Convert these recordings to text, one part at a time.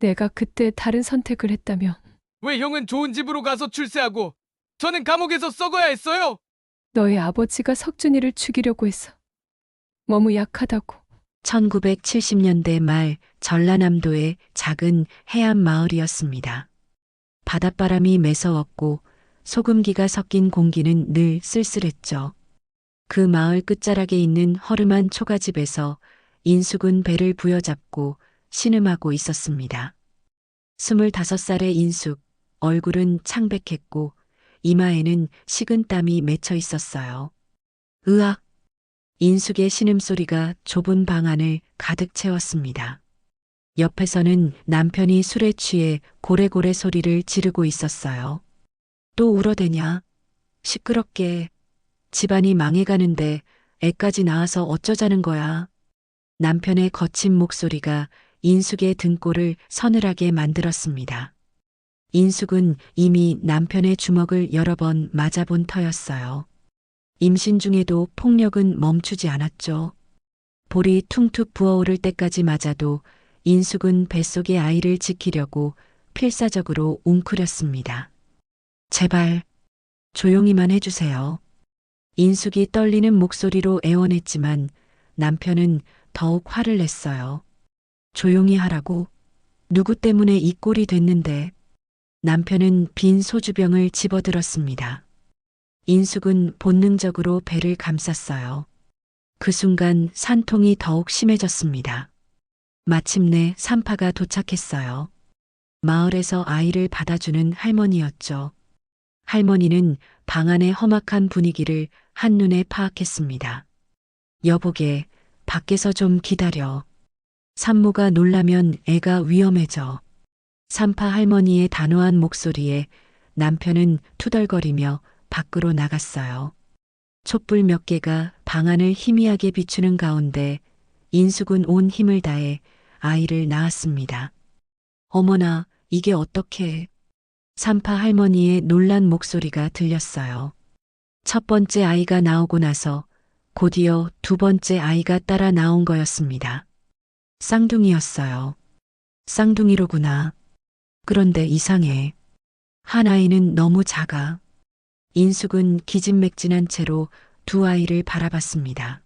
내가 그때 다른 선택을 했다면 왜 형은 좋은 집으로 가서 출세하고 저는 감옥에서 썩어야 했어요? 너희 아버지가 석준이를 죽이려고 했어. 너무 약하다고. 1970년대 말 전라남도의 작은 해안 마을이었습니다. 바닷바람이 매서웠고 소금기가 섞인 공기는 늘 쓸쓸했죠. 그 마을 끝자락에 있는 허름한 초가집에서 인숙은 배를 부여잡고 신음하고 있었습니다. 25살의 인숙, 얼굴은 창백했고 이마에는 식은땀이 맺혀 있었어요. 으악! 인숙의 신음소리가 좁은 방 안을 가득 채웠습니다. 옆에서는 남편이 술에 취해 고래고래 소리를 지르고 있었어요. 또 울어대냐? 시끄럽게. 집안이 망해가는데 애까지 낳아서 어쩌자는 거야. 남편의 거친 목소리가 인숙의 등골을 서늘하게 만들었습니다. 인숙은 이미 남편의 주먹을 여러 번 맞아본 터였어요. 임신 중에도 폭력은 멈추지 않았죠. 볼이 퉁툭 부어오를 때까지 맞아도 인숙은 뱃속의 아이를 지키려고 필사적으로 웅크렸습니다. 제발 조용히만 해주세요. 인숙이 떨리는 목소리로 애원했지만 남편은 더욱 화를 냈어요. 조용히 하라고? 누구 때문에 이 꼴이 됐는데? 남편은 빈 소주병을 집어들었습니다. 인숙은 본능적으로 배를 감쌌어요. 그 순간 산통이 더욱 심해졌습니다. 마침내 산파가 도착했어요. 마을에서 아이를 받아주는 할머니였죠. 할머니는 방 안의 험악한 분위기를 한눈에 파악했습니다. 여보게, 밖에서 좀 기다려. 산모가 놀라면 애가 위험해져. 산파 할머니의 단호한 목소리에 남편은 투덜거리며 밖으로 나갔어요. 촛불 몇 개가 방 안을 희미하게 비추는 가운데 인숙은 온 힘을 다해 아이를 낳았습니다. 어머나, 이게 어떻게? 산파 할머니의 놀란 목소리가 들렸어요. 첫 번째 아이가 나오고 나서 곧이어 두 번째 아이가 따라 나온 거였습니다. 쌍둥이였어요. 쌍둥이로구나. 그런데 이상해. 한 아이는 너무 작아. 인숙은 기진맥진한 채로 두 아이를 바라봤습니다.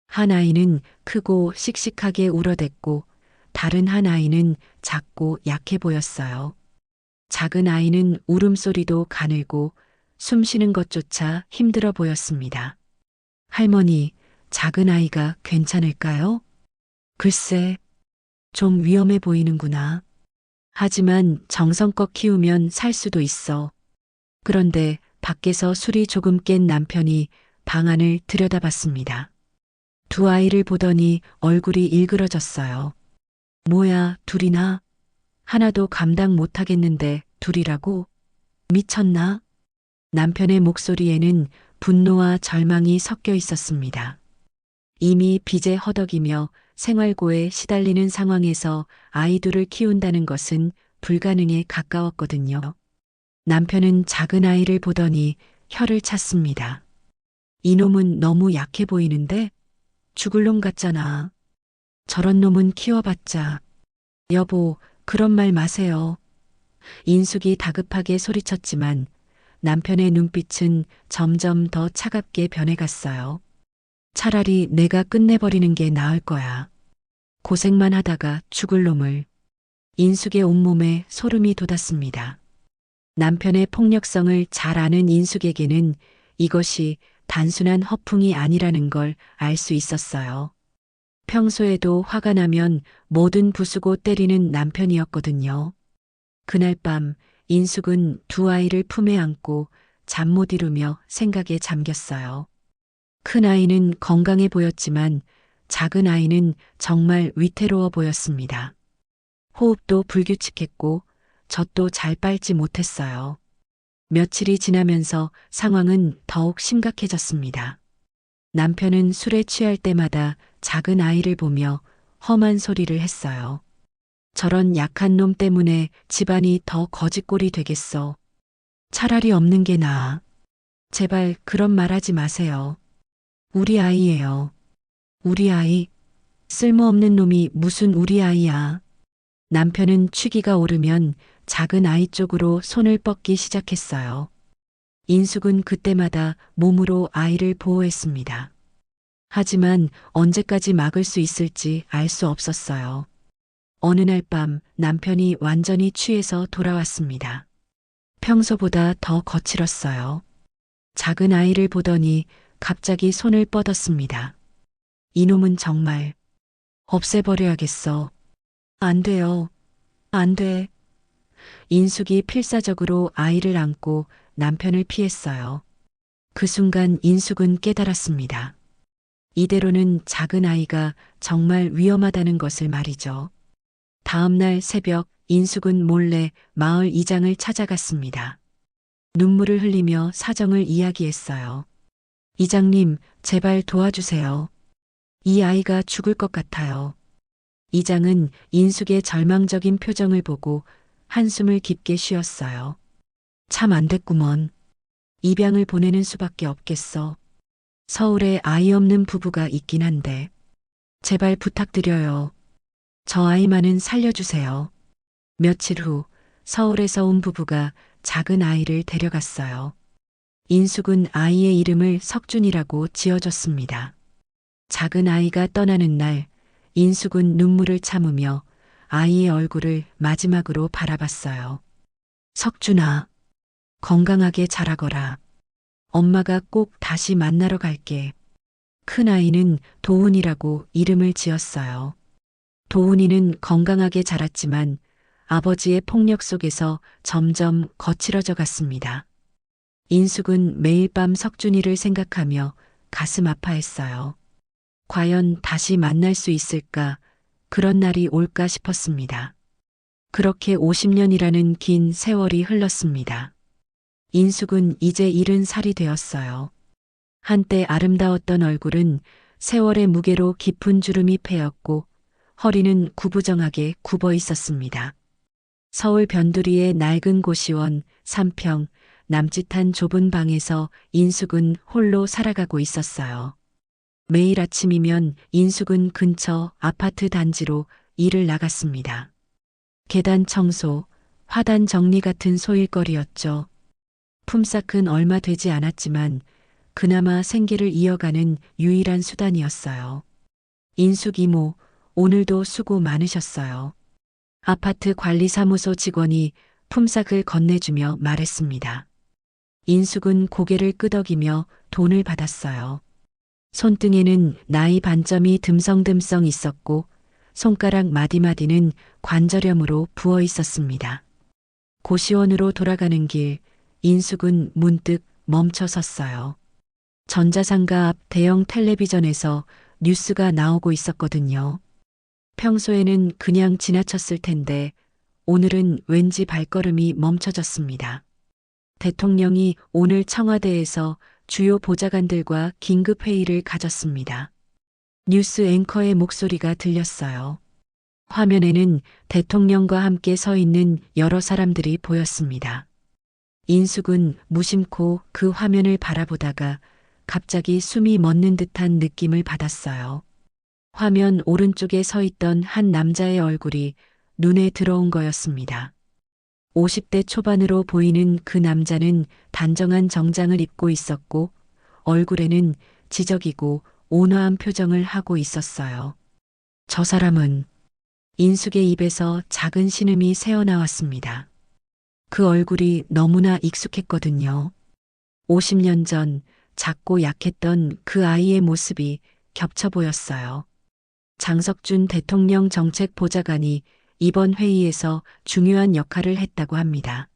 한 아이는 크고 씩씩하게 울어댔고 다른 한 아이는 작고 약해 보였어요. 작은 아이는 울음소리도 가늘고 숨 쉬는 것조차 힘들어 보였습니다. 할머니, 작은 아이가 괜찮을까요? 글쎄, 좀 위험해 보이는구나. 하지만 정성껏 키우면 살 수도 있어. 그런데 밖에서 술이 조금 깬 남편이 방 안을 들여다봤습니다. 두 아이를 보더니 얼굴이 일그러졌어요. 뭐야, 둘이나? 하나도 감당 못하겠는데 둘이라고? 미쳤나? 남편의 목소리에는 분노와 절망이 섞여 있었습니다. 이미 빚에 허덕이며 생활고에 시달리는 상황에서 아이들을 키운다는 것은 불가능에 가까웠거든요. 남편은 작은 아이를 보더니 혀를 찼습니다. 이놈은 너무 약해 보이는데? 죽을 놈 같잖아. 저런 놈은 키워봤자. 여보, 그런 말 마세요. 인숙이 다급하게 소리쳤지만 남편의 눈빛은 점점 더 차갑게 변해갔어요. 차라리 내가 끝내버리는 게 나을 거야. 고생만 하다가 죽을 놈을. 인숙의 온몸에 소름이 돋았습니다. 남편의 폭력성을 잘 아는 인숙에게는 이것이 단순한 허풍이 아니라는 걸 알 수 있었어요. 평소에도 화가 나면 뭐든 부수고 때리는 남편이었거든요. 그날 밤 인숙은 두 아이를 품에 안고 잠 못 이루며 생각에 잠겼어요. 큰 아이는 건강해 보였지만 작은 아이는 정말 위태로워 보였습니다. 호흡도 불규칙했고 젖도 잘 빨지 못했어요. 며칠이 지나면서 상황은 더욱 심각해졌습니다. 남편은 술에 취할 때마다 작은 아이를 보며 험한 소리를 했어요. 저런 약한 놈 때문에 집안이 더 거지꼴이 되겠어. 차라리 없는 게 나아. 제발 그런 말 하지 마세요. 우리 아이예요. 우리 아이. 쓸모없는 놈이 무슨 우리 아이야. 남편은 취기가 오르면 작은 아이 쪽으로 손을 뻗기 시작했어요. 인숙은 그때마다 몸으로 아이를 보호했습니다. 하지만 언제까지 막을 수 있을지 알 수 없었어요. 어느 날 밤 남편이 완전히 취해서 돌아왔습니다. 평소보다 더 거칠었어요. 작은 아이를 보더니 갑자기 손을 뻗었습니다. 이놈은 정말 없애버려야겠어. 안 돼요. 안 돼. 인숙이 필사적으로 아이를 안고 남편을 피했어요. 그 순간 인숙은 깨달았습니다. 이대로는 작은 아이가 정말 위험하다는 것을 말이죠. 다음 날 새벽 인숙은 몰래 마을 이장을 찾아갔습니다. 눈물을 흘리며 사정을 이야기했어요. 이장님, 제발 도와주세요. 이 아이가 죽을 것 같아요. 이장은 인숙의 절망적인 표정을 보고 한숨을 깊게 쉬었어요. 참 안 됐구먼. 입양을 보내는 수밖에 없겠어. 서울에 아이 없는 부부가 있긴 한데. 제발 부탁드려요. 저 아이만은 살려주세요. 며칠 후 서울에서 온 부부가 작은 아이를 데려갔어요. 인숙은 아이의 이름을 석준이라고 지어줬습니다. 작은 아이가 떠나는 날 인숙은 눈물을 참으며 아이의 얼굴을 마지막으로 바라봤어요. 석준아, 건강하게 자라거라. 엄마가 꼭 다시 만나러 갈게. 큰 아이는 도훈이라고 이름을 지었어요. 도훈이는 건강하게 자랐지만 아버지의 폭력 속에서 점점 거칠어져 갔습니다. 인숙은 매일 밤 석준이를 생각하며 가슴 아파했어요. 과연 다시 만날 수 있을까? 그런 날이 올까 싶었습니다. 그렇게 50년이라는 긴 세월이 흘렀습니다. 인숙은 이제 70살이 되었어요. 한때 아름다웠던 얼굴은 세월의 무게로 깊은 주름이 패였고 허리는 구부정하게 굽어 있었습니다. 서울 변두리의 낡은 고시원 3평 남짓한 좁은 방에서 인숙은 홀로 살아가고 있었어요. 매일 아침이면 인숙은 근처 아파트 단지로 일을 나갔습니다. 계단 청소, 화단 정리 같은 소일거리였죠. 품삯은 얼마 되지 않았지만 그나마 생계를 이어가는 유일한 수단이었어요. 인숙 이모, 오늘도 수고 많으셨어요. 아파트 관리사무소 직원이 품삯을 건네주며 말했습니다. 인숙은 고개를 끄덕이며 돈을 받았어요. 손등에는 나이 반점이 듬성듬성 있었고 손가락 마디마디는 관절염으로 부어 있었습니다. 고시원으로 돌아가는 길, 인숙은 문득 멈춰 섰어요. 전자상가 앞 대형 텔레비전에서 뉴스가 나오고 있었거든요. 평소에는 그냥 지나쳤을 텐데 오늘은 왠지 발걸음이 멈춰졌습니다. 대통령이 오늘 청와대에서 주요 보좌관들과 긴급회의를 가졌습니다. 뉴스 앵커의 목소리가 들렸어요. 화면에는 대통령과 함께 서 있는 여러 사람들이 보였습니다. 인숙은 무심코 그 화면을 바라보다가 갑자기 숨이 멎는 듯한 느낌을 받았어요. 화면 오른쪽에 서 있던 한 남자의 얼굴이 눈에 들어온 거였습니다. 50대 초반으로 보이는 그 남자는 단정한 정장을 입고 있었고 얼굴에는 지적이고 온화한 표정을 하고 있었어요. 저 사람은 인숙의 입에서 작은 신음이 새어나왔습니다. 그 얼굴이 너무나 익숙했거든요. 50년 전 작고 약했던 그 아이의 모습이 겹쳐 보였어요. 장석준 대통령 정책보좌관이 이번 회의에서 중요한 역할을 했다고 합니다.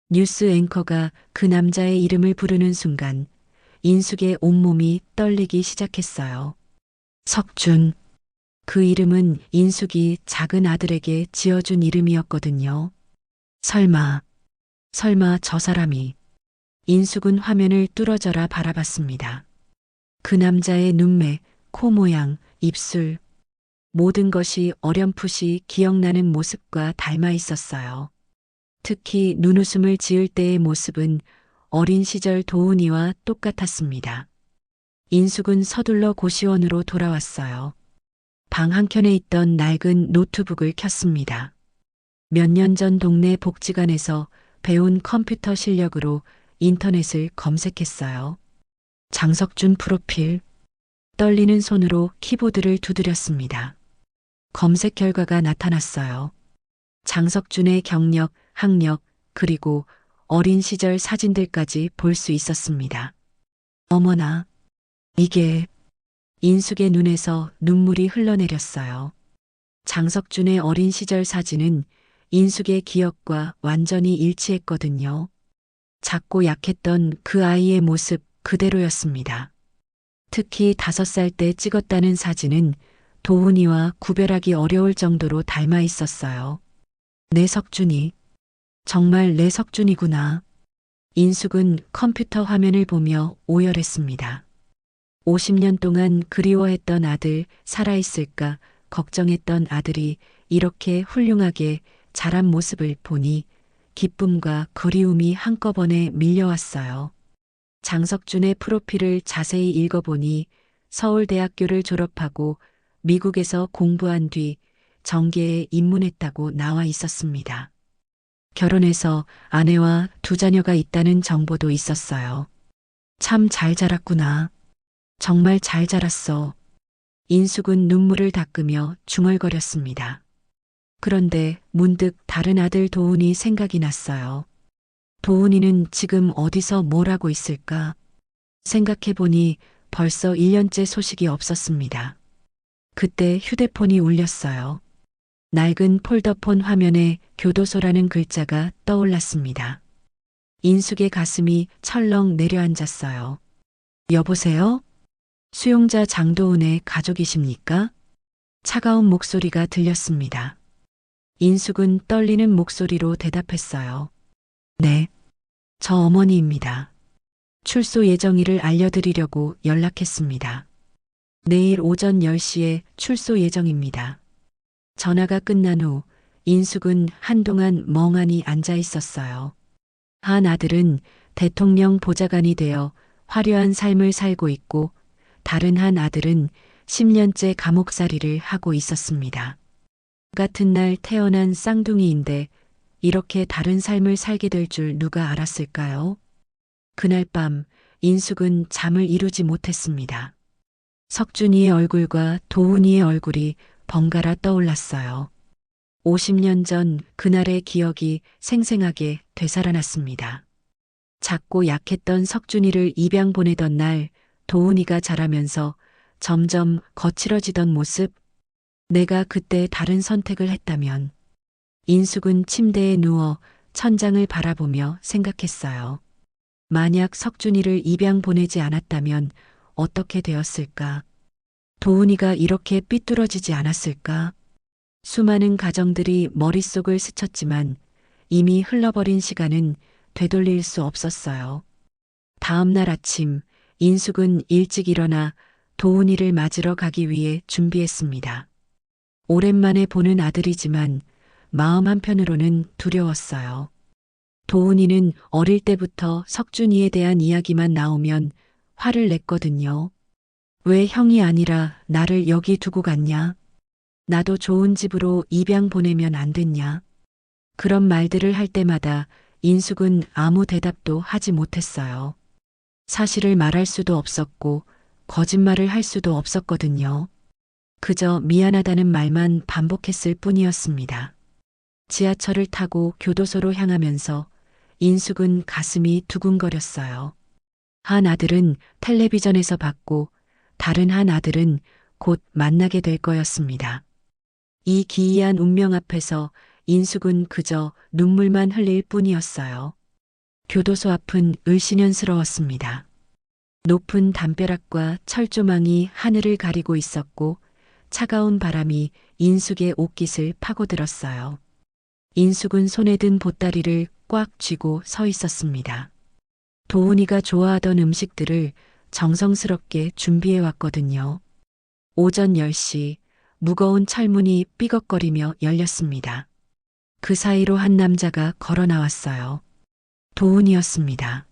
뉴스 앵커가 그 남자의 이름을 부르는 순간 인숙의 온몸이 떨리기 시작했어요. 석준. 그 이름은 인숙이 작은 아들에게 지어준 이름이었거든요. 설마 저 사람이. 인숙은 화면을 뚫어져라 바라봤습니다. 그 남자의 눈매, 코 모양, 입술, 모든 것이 어렴풋이 기억나는 모습과 닮아 있었어요. 특히 눈웃음을 지을 때의 모습은 어린 시절 도훈이와 똑같았습니다. 인숙은 서둘러 고시원으로 돌아왔어요. 방 한켠에 있던 낡은 노트북을 켰습니다. 몇 년 전 동네 복지관에서 배운 컴퓨터 실력으로 인터넷을 검색했어요. 장석준 프로필. 떨리는 손으로 키보드를 두드렸습니다. 검색 결과가 나타났어요. 장석준의 경력, 학력, 그리고 어린 시절 사진들까지 볼 수 있었습니다. 어머나, 이게 인숙의 눈에서 눈물이 흘러내렸어요. 장석준의 어린 시절 사진은 인숙의 기억과 완전히 일치했거든요. 작고 약했던 그 아이의 모습 그대로였습니다. 특히 5살 때 찍었다는 사진은 도훈이와 구별하기 어려울 정도로 닮아 있었어요. 내 석준이, 정말 내 석준이구나. 인숙은 컴퓨터 화면을 보며 오열했습니다. 50년 동안 그리워했던 아들 살아있을까 걱정했던 아들이 이렇게 훌륭하게 자란 모습을 보니 기쁨과 그리움이 한꺼번에 밀려왔어요. 장석준의 프로필을 자세히 읽어보니 서울대학교를 졸업하고 미국에서 공부한 뒤 정계에 입문했다고 나와 있었습니다. 결혼해서 아내와 2자녀가 있다는 정보도 있었어요. 참 잘 자랐구나. 정말 잘 자랐어. 인숙은 눈물을 닦으며 중얼거렸습니다. 그런데 문득 다른 아들 도훈이 생각이 났어요. 도훈이는 지금 어디서 뭘 하고 있을까? 생각해보니 벌써 1년째 소식이 없었습니다. 그때 휴대폰이 울렸어요. 낡은 폴더폰 화면에 교도소라는 글자가 떠올랐습니다. 인숙의 가슴이 철렁 내려앉았어요. 여보세요? 수용자 장도훈의 가족이십니까? 차가운 목소리가 들렸습니다. 인숙은 떨리는 목소리로 대답했어요. 네, 저 어머니입니다. 출소 예정일을 알려드리려고 연락했습니다. 내일 오전 10시에 출소 예정입니다. 전화가 끝난 후 인숙은 한동안 멍하니 앉아 있었어요. 한 아들은 대통령 보좌관이 되어 화려한 삶을 살고 있고 다른 한 아들은 10년째 감옥살이를 하고 있었습니다. 같은 날 태어난 쌍둥이인데 이렇게 다른 삶을 살게 될 줄 누가 알았을까요? 그날 밤 인숙은 잠을 이루지 못했습니다. 석준이의 얼굴과 도훈이의 얼굴이 번갈아 떠올랐어요. 50년 전 그날의 기억이 생생하게 되살아났습니다. 작고 약했던 석준이를 입양 보내던 날 도훈이가 자라면서 점점 거칠어지던 모습, 내가 그때 다른 선택을 했다면. 인숙은 침대에 누워 천장을 바라보며 생각했어요. 만약 석준이를 입양 보내지 않았다면 어떻게 되었을까? 도훈이가 이렇게 삐뚤어지지 않았을까? 수많은 가정들이 머릿속을 스쳤지만 이미 흘러버린 시간은 되돌릴 수 없었어요. 다음 날 아침 인숙은 일찍 일어나 도훈이를 맞으러 가기 위해 준비했습니다. 오랜만에 보는 아들이지만 마음 한편으로는 두려웠어요. 도훈이는 어릴 때부터 석준이에 대한 이야기만 나오면 화를 냈거든요. 왜 형이 아니라 나를 여기 두고 갔냐? 나도 좋은 집으로 입양 보내면 안 됐냐? 그런 말들을 할 때마다 인숙은 아무 대답도 하지 못했어요. 사실을 말할 수도 없었고 거짓말을 할 수도 없었거든요. 그저 미안하다는 말만 반복했을 뿐이었습니다. 지하철을 타고 교도소로 향하면서 인숙은 가슴이 두근거렸어요. 한 아들은 텔레비전에서 봤고 다른 한 아들은 곧 만나게 될 거였습니다. 이 기이한 운명 앞에서 인숙은 그저 눈물만 흘릴 뿐이었어요. 교도소 앞은 을씨년스러웠습니다. 높은 담벼락과 철조망이 하늘을 가리고 있었고 차가운 바람이 인숙의 옷깃을 파고들었어요. 인숙은 손에 든 보따리를 꽉 쥐고 서 있었습니다. 도훈이가 좋아하던 음식들을 정성스럽게 준비해 왔거든요. 오전 10시 무거운 철문이 삐걱거리며 열렸습니다. 그 사이로 한 남자가 걸어 나왔어요. 도훈이었습니다.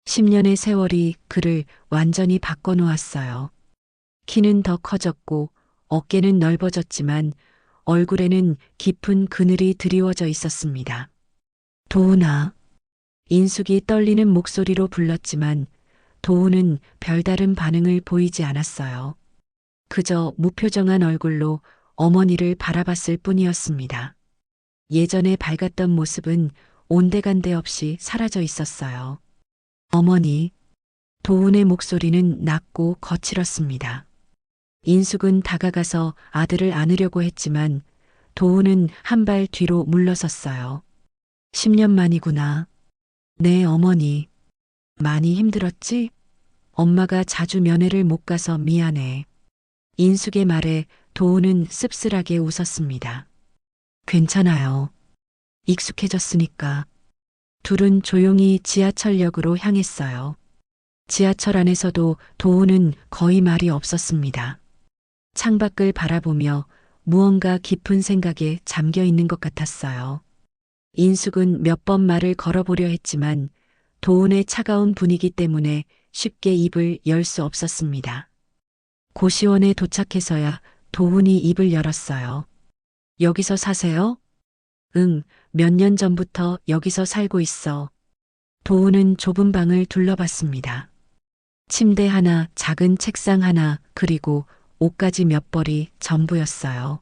10년의 세월이 그를 완전히 바꿔놓았어요. 키는 더 커졌고 어깨는 넓어졌지만 얼굴에는 깊은 그늘이 드리워져 있었습니다. 도훈아. 인숙이 떨리는 목소리로 불렀지만 도훈은 별다른 반응을 보이지 않았어요. 그저 무표정한 얼굴로 어머니를 바라봤을 뿐이었습니다. 예전에 밝았던 모습은 온데간데 없이 사라져 있었어요. 어머니. 도훈의 목소리는 낮고 거칠었습니다. 인숙은 다가가서 아들을 안으려고 했지만 도훈은 한 발 뒤로 물러섰어요. 10년 만이구나. 네, 어머니. 많이 힘들었지? 엄마가 자주 면회를 못 가서 미안해. 인숙의 말에 도훈은 씁쓸하게 웃었습니다. 괜찮아요. 익숙해졌으니까. 둘은 조용히 지하철역으로 향했어요. 지하철 안에서도 도훈은 거의 말이 없었습니다. 창밖을 바라보며 무언가 깊은 생각에 잠겨 있는 것 같았어요. 인숙은 몇 번 말을 걸어보려 했지만 도훈의 차가운 분위기 때문에 쉽게 입을 열 수 없었습니다. 고시원에 도착해서야 도훈이 입을 열었어요. 여기서 사세요? 응, 몇 년 전부터 여기서 살고 있어. 도훈은 좁은 방을 둘러봤습니다. 침대 하나, 작은 책상 하나, 그리고 옷가지 몇 벌이 전부였어요.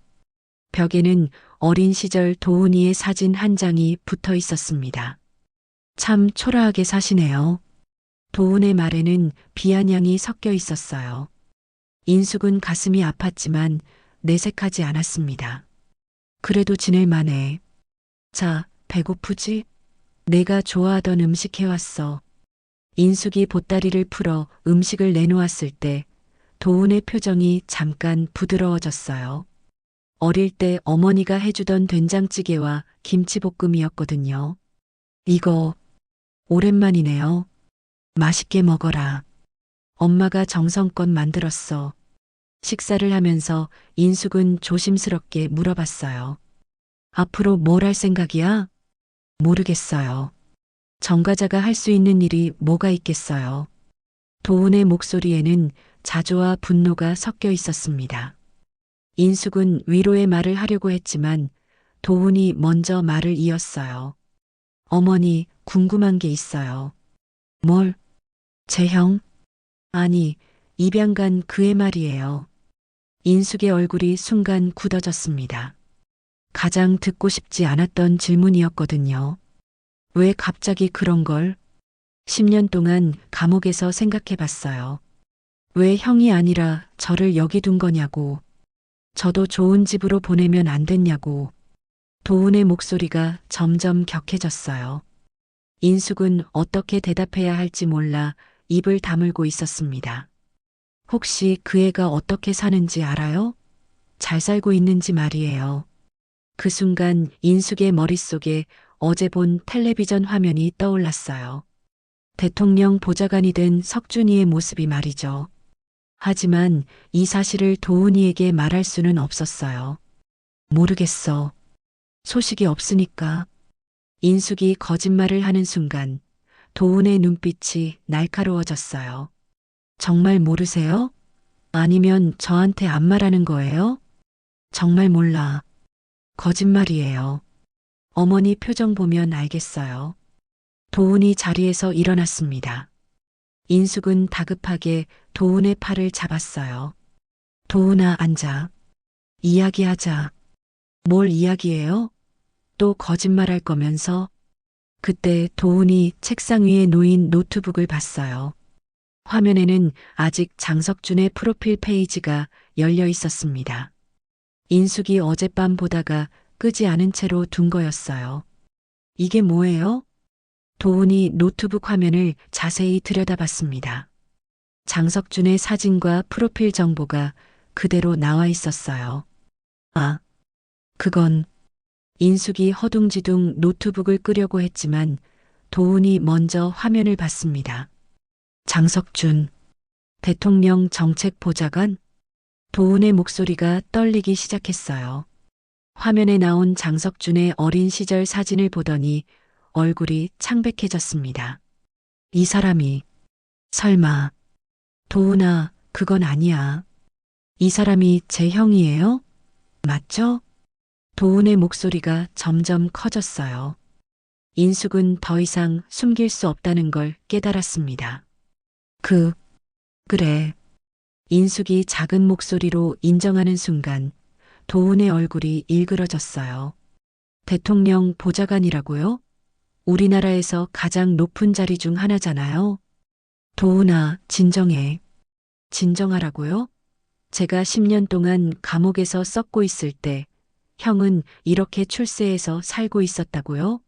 벽에는 어린 시절 도훈이의 사진 한 장이 붙어 있었습니다. 참 초라하게 사시네요. 도훈의 말에는 비아냥이 섞여 있었어요. 인숙은 가슴이 아팠지만 내색하지 않았습니다. 그래도 지낼 만해. 자, 배고프지? 내가 좋아하던 음식 해왔어. 인숙이 보따리를 풀어 음식을 내놓았을 때 도훈의 표정이 잠깐 부드러워졌어요. 어릴 때 어머니가 해주던 된장찌개와 김치볶음이었거든요. 이거 오랜만이네요. 맛있게 먹어라. 엄마가 정성껏 만들었어. 식사를 하면서 인숙은 조심스럽게 물어봤어요. 앞으로 뭘 할 생각이야? 모르겠어요. 정과자가 할 수 있는 일이 뭐가 있겠어요. 도훈의 목소리에는 자조와 분노가 섞여 있었습니다. 인숙은 위로의 말을 하려고 했지만 도훈이 먼저 말을 이었어요. 어머니, 궁금한 게 있어요. 뭘? 제 형? 아니, 입양간 그의 말이에요. 인숙의 얼굴이 순간 굳어졌습니다. 가장 듣고 싶지 않았던 질문이었거든요. 왜 갑자기 그런 걸? 10년 동안 감옥에서 생각해 봤어요. 왜 형이 아니라 저를 여기 둔 거냐고. 저도 좋은 집으로 보내면 안 됐냐고. 도훈의 목소리가 점점 격해졌어요. 인숙은 어떻게 대답해야 할지 몰라 입을 다물고 있었습니다. 혹시 그 애가 어떻게 사는지 알아요? 잘 살고 있는지 말이에요. 그 순간 인숙의 머릿속에 어제 본 텔레비전 화면이 떠올랐어요. 대통령 보좌관이 된 석준이의 모습이 말이죠. 하지만 이 사실을 도훈이에게 말할 수는 없었어요. 모르겠어. 소식이 없으니까. 인숙이 거짓말을 하는 순간 도훈의 눈빛이 날카로워졌어요. 정말 모르세요? 아니면 저한테 안 말하는 거예요? 정말 몰라. 거짓말이에요. 어머니 표정 보면 알겠어요. 도훈이 자리에서 일어났습니다. 인숙은 다급하게 도훈의 팔을 잡았어요. 도훈아, 앉아. 이야기하자. 뭘 이야기해요? 또 거짓말할 거면서? 그때 도훈이 책상 위에 놓인 노트북을 봤어요. 화면에는 아직 장석준의 프로필 페이지가 열려 있었습니다. 인숙이 어젯밤 보다가 끄지 않은 채로 둔 거였어요. 이게 뭐예요? 도훈이 노트북 화면을 자세히 들여다봤습니다. 장석준의 사진과 프로필 정보가 그대로 나와 있었어요. 아, 그건. 인숙이 허둥지둥 노트북을 끄려고 했지만 도훈이 먼저 화면을 봤습니다. 장석준, 대통령 정책보좌관? 도훈의 목소리가 떨리기 시작했어요. 화면에 나온 장석준의 어린 시절 사진을 보더니 얼굴이 창백해졌습니다. 이 사람이, 설마, 도훈아, 그건 아니야. 이 사람이 제 형이에요? 맞죠? 도훈의 목소리가 점점 커졌어요. 인숙은 더 이상 숨길 수 없다는 걸 깨달았습니다. 그래. 인숙이 작은 목소리로 인정하는 순간 도훈의 얼굴이 일그러졌어요. 대통령 보좌관이라고요? 우리나라에서 가장 높은 자리 중 하나잖아요. 도훈아, 진정해. 진정하라고요? 제가 10년 동안 감옥에서 썩고 있을 때 형은 이렇게 출세해서 살고 있었다고요?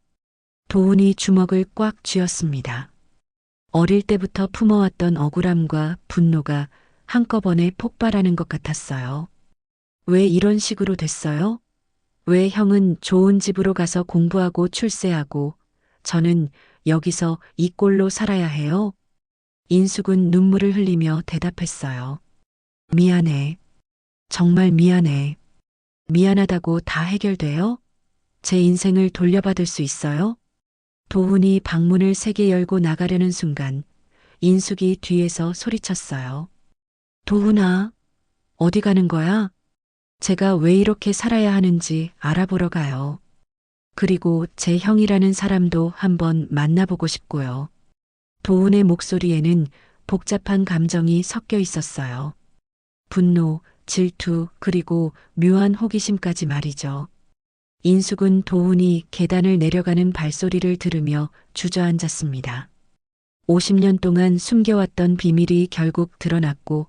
도훈이 주먹을 꽉 쥐었습니다. 어릴 때부터 품어왔던 억울함과 분노가 한꺼번에 폭발하는 것 같았어요. 왜 이런 식으로 됐어요? 왜 형은 좋은 집으로 가서 공부하고 출세하고 저는 여기서 이 꼴로 살아야 해요? 인숙은 눈물을 흘리며 대답했어요. 미안해. 정말 미안해. 미안하다고 다 해결돼요? 제 인생을 돌려받을 수 있어요? 도훈이 방문을 세게 열고 나가려는 순간 인숙이 뒤에서 소리쳤어요. 도훈아, 어디 가는 거야? 제가 왜 이렇게 살아야 하는지 알아보러 가요. 그리고 제 형이라는 사람도 한번 만나보고 싶고요. 도훈의 목소리에는 복잡한 감정이 섞여 있었어요. 분노, 질투, 그리고 묘한 호기심까지 말이죠. 인숙은 도훈이 계단을 내려가는 발소리를 들으며 주저앉았습니다. 50년 동안 숨겨왔던 비밀이 결국 드러났고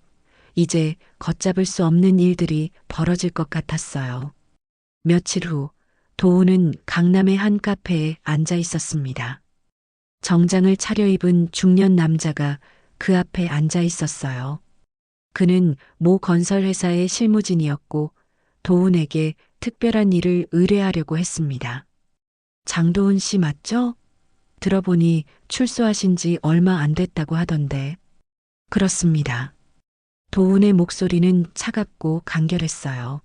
이제 걷잡을 수 없는 일들이 벌어질 것 같았어요. 며칠 후 도훈은 강남의 한 카페에 앉아 있었습니다. 정장을 차려입은 중년 남자가 그 앞에 앉아 있었어요. 그는 모 건설회사의 실무진이었고 도훈에게 특별한 일을 의뢰하려고 했습니다. 장도훈 씨 맞죠? 들어보니 출소하신 지 얼마 안 됐다고 하던데. 그렇습니다. 도훈의 목소리는 차갑고 간결했어요.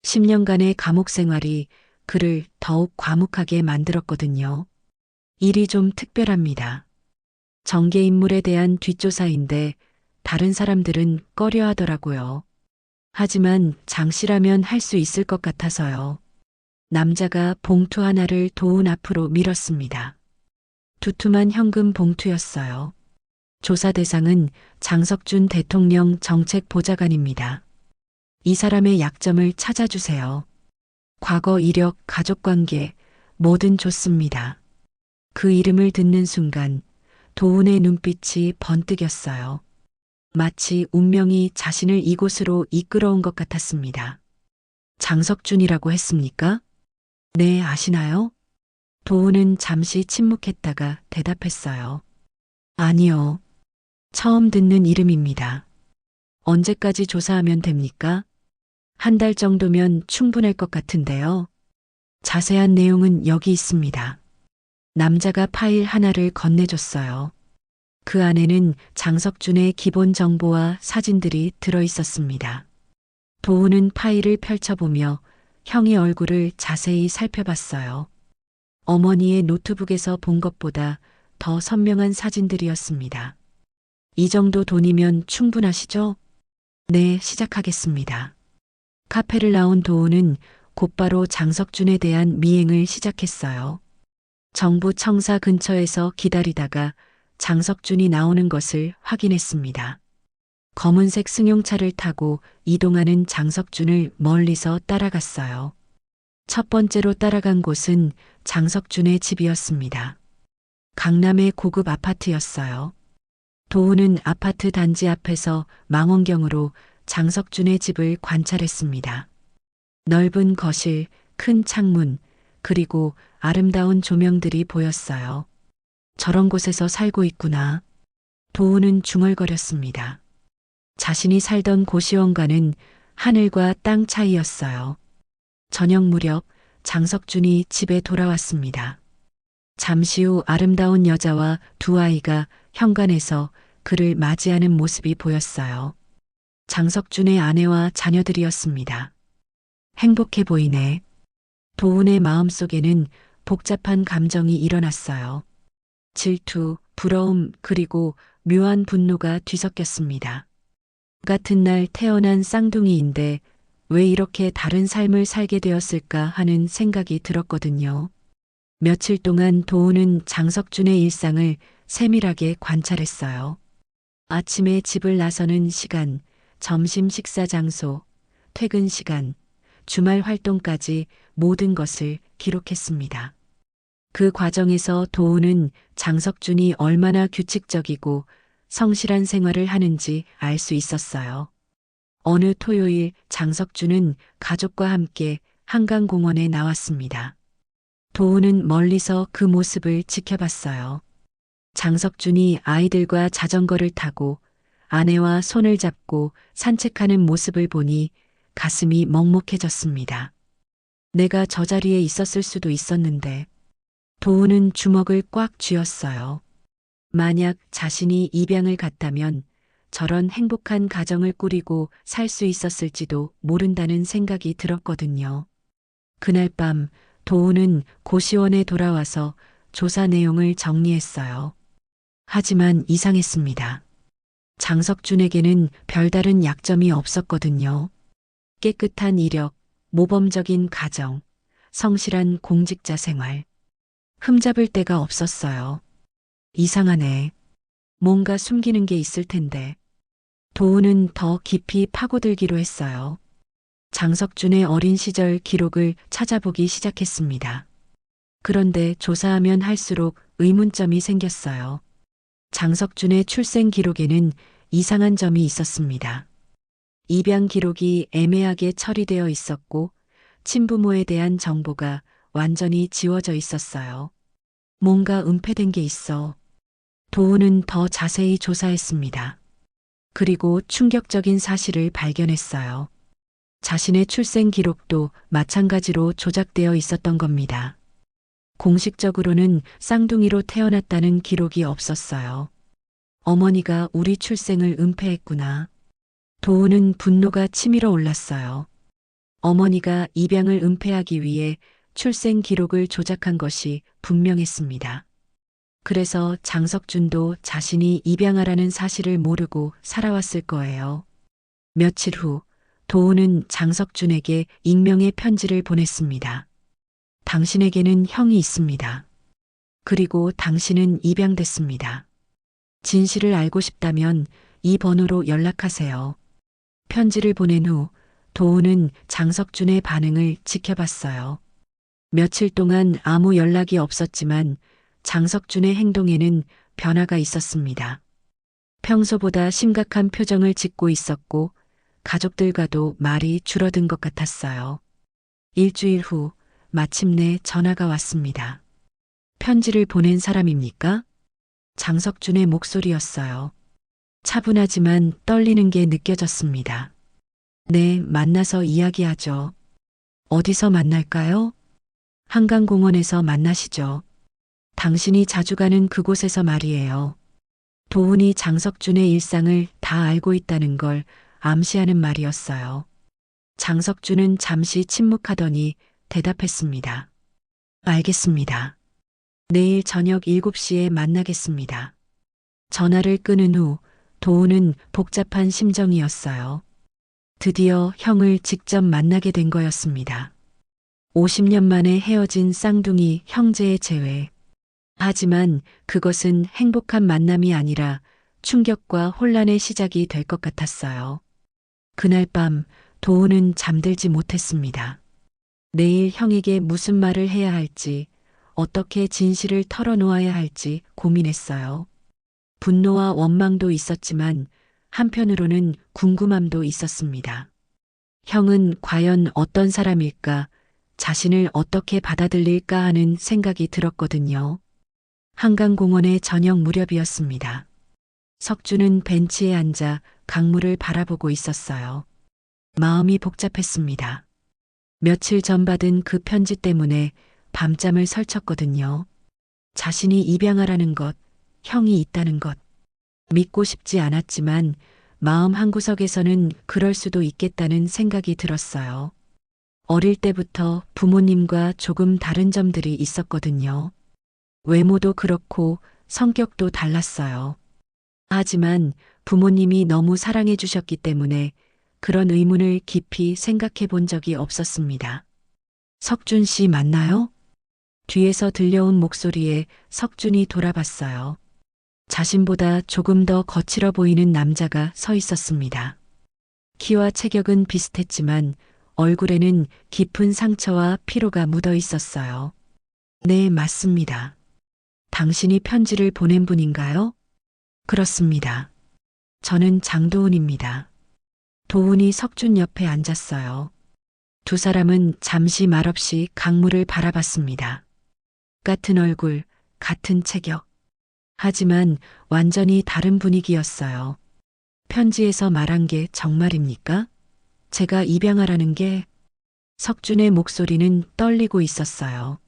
10년간의 감옥 생활이 그를 더욱 과묵하게 만들었거든요. 일이 좀 특별합니다. 정계 인물에 대한 뒷조사인데 다른 사람들은 꺼려 하더라고요. 하지만 장 씨라면 할 수 있을 것 같아서요. 남자가 봉투 하나를 도훈 앞으로 밀었습니다. 두툼한 현금 봉투였어요. 조사 대상은 장석준 대통령 정책보좌관입니다. 이 사람의 약점을 찾아주세요. 과거 이력, 가족관계, 뭐든 좋습니다. 그 이름을 듣는 순간 도훈의 눈빛이 번뜩였어요. 마치 운명이 자신을 이곳으로 이끌어온 것 같았습니다. 장석준이라고 했습니까? 네, 아시나요? 도훈은 잠시 침묵했다가 대답했어요. 아니요. 처음 듣는 이름입니다. 언제까지 조사하면 됩니까? 한 달 정도면 충분할 것 같은데요. 자세한 내용은 여기 있습니다. 남자가 파일 하나를 건네줬어요. 그 안에는 장석준의 기본 정보와 사진들이 들어 있었습니다. 도훈은 파일을 펼쳐보며 형의 얼굴을 자세히 살펴봤어요. 어머니의 노트북에서 본 것보다 더 선명한 사진들이었습니다. 이 정도 돈이면 충분하시죠? 네, 시작하겠습니다. 카페를 나온 도훈은 곧바로 장석준에 대한 미행을 시작했어요. 정부 청사 근처에서 기다리다가 장석준이 나오는 것을 확인했습니다. 검은색 승용차를 타고 이동하는 장석준을 멀리서 따라갔어요. 첫 번째로 따라간 곳은 장석준의 집이었습니다. 강남의 고급 아파트였어요. 도훈은 아파트 단지 앞에서 망원경으로 장석준의 집을 관찰했습니다. 넓은 거실, 큰 창문, 그리고 아름다운 조명들이 보였어요. 저런 곳에서 살고 있구나. 도훈은 중얼거렸습니다. 자신이 살던 고시원과는 하늘과 땅 차이였어요. 저녁 무렵 장석준이 집에 돌아왔습니다. 잠시 후 아름다운 여자와 두 아이가 현관에서 그를 맞이하는 모습이 보였어요. 장석준의 아내와 자녀들이었습니다. 행복해 보이네. 도훈의 마음속에는 복잡한 감정이 일어났어요. 질투, 부러움, 그리고 묘한 분노가 뒤섞였습니다. 같은 날 태어난 쌍둥이인데 왜 이렇게 다른 삶을 살게 되었을까 하는 생각이 들었거든요. 며칠 동안 도우는 장석준의 일상을 세밀하게 관찰했어요. 아침에 집을 나서는 시간, 점심 식사 장소, 퇴근 시간, 주말 활동까지 모든 것을 기록했습니다. 그 과정에서 도우는 장석준이 얼마나 규칙적이고 성실한 생활을 하는지 알 수 있었어요. 어느 토요일 장석준은 가족과 함께 한강공원에 나왔습니다. 도우는 멀리서 그 모습을 지켜봤어요. 장석준이 아이들과 자전거를 타고 아내와 손을 잡고 산책하는 모습을 보니 가슴이 먹먹해졌습니다. 내가 저 자리에 있었을 수도 있었는데. 도우는 주먹을 꽉 쥐었어요. 만약 자신이 입양을 갔다면 저런 행복한 가정을 꾸리고 살 수 있었을지도 모른다는 생각이 들었거든요. 그날 밤 도우는 고시원에 돌아와서 조사 내용을 정리했어요. 하지만 이상했습니다. 장석준에게는 별다른 약점이 없었거든요. 깨끗한 이력, 모범적인 가정, 성실한 공직자 생활. 흠잡을 데가 없었어요. 이상하네. 뭔가 숨기는 게 있을 텐데. 도우는 더 깊이 파고들기로 했어요. 장석준의 어린 시절 기록을 찾아보기 시작했습니다. 그런데 조사하면 할수록 의문점이 생겼어요. 장석준의 출생 기록에는 이상한 점이 있었습니다. 입양 기록이 애매하게 처리되어 있었고 친부모에 대한 정보가 완전히 지워져 있었어요. 뭔가 은폐된 게 있어. 도우는 더 자세히 조사했습니다. 그리고 충격적인 사실을 발견했어요. 자신의 출생 기록도 마찬가지로 조작되어 있었던 겁니다. 공식적으로는 쌍둥이로 태어났다는 기록이 없었어요. 어머니가 우리 출생을 은폐했구나. 도우는 분노가 치밀어 올랐어요. 어머니가 입양을 은폐하기 위해 출생 기록을 조작한 것이 분명했습니다. 그래서 장석준도 자신이 입양하라는 사실을 모르고 살아왔을 거예요. 며칠 후 도우는 장석준에게 익명의 편지를 보냈습니다. 당신에게는 형이 있습니다. 그리고 당신은 입양됐습니다. 진실을 알고 싶다면 이 번호로 연락하세요. 편지를 보낸 후 도우는 장석준의 반응을 지켜봤어요. 며칠 동안 아무 연락이 없었지만 장석준의 행동에는 변화가 있었습니다. 평소보다 심각한 표정을 짓고 있었고 가족들과도 말이 줄어든 것 같았어요. 일주일 후 마침내 전화가 왔습니다. 편지를 보낸 사람입니까? 장석준의 목소리였어요. 차분하지만 떨리는 게 느껴졌습니다. 네, 만나서 이야기하죠. 어디서 만날까요? 한강공원에서 만나시죠. 당신이 자주 가는 그곳에서 말이에요. 도훈이 장석준의 일상을 다 알고 있다는 걸 암시하는 말이었어요. 장석준은 잠시 침묵하더니 대답했습니다. 알겠습니다. 내일 저녁 7시에 만나겠습니다. 전화를 끊은 후 도훈은 복잡한 심정이었어요. 드디어 형을 직접 만나게 된 거였습니다. 50년 만에 헤어진 쌍둥이 형제의 재회. 하지만 그것은 행복한 만남이 아니라 충격과 혼란의 시작이 될 것 같았어요. 그날 밤 도훈은 잠들지 못했습니다. 내일 형에게 무슨 말을 해야 할지, 어떻게 진실을 털어놓아야 할지 고민했어요. 분노와 원망도 있었지만 한편으로는 궁금함도 있었습니다. 형은 과연 어떤 사람일까, 자신을 어떻게 받아들일까 하는 생각이 들었거든요. 한강공원의 저녁 무렵이었습니다. 석주는 벤치에 앉아 강물을 바라보고 있었어요. 마음이 복잡했습니다. 며칠 전 받은 그 편지 때문에 밤잠을 설쳤거든요. 자신이 입양하라는 것, 형이 있다는 것. 믿고 싶지 않았지만 마음 한구석에서는 그럴 수도 있겠다는 생각이 들었어요. 어릴 때부터 부모님과 조금 다른 점들이 있었거든요. 외모도 그렇고 성격도 달랐어요. 하지만 부모님이 너무 사랑해 주셨기 때문에 그런 의문을 깊이 생각해 본 적이 없었습니다. 석준 씨 맞나요? 뒤에서 들려온 목소리에 석준이 돌아봤어요. 자신보다 조금 더 거칠어 보이는 남자가 서 있었습니다. 키와 체격은 비슷했지만 얼굴에는 깊은 상처와 피로가 묻어 있었어요. 네, 맞습니다. 당신이 편지를 보낸 분인가요? 그렇습니다. 저는 장도훈입니다. 도훈이 석준 옆에 앉았어요. 두 사람은 잠시 말없이 강물을 바라봤습니다. 같은 얼굴, 같은 체격. 하지만 완전히 다른 분위기였어요. 편지에서 말한 게 정말입니까? 제가 입양하라는 게. 석준의 목소리는 떨리고 있었어요.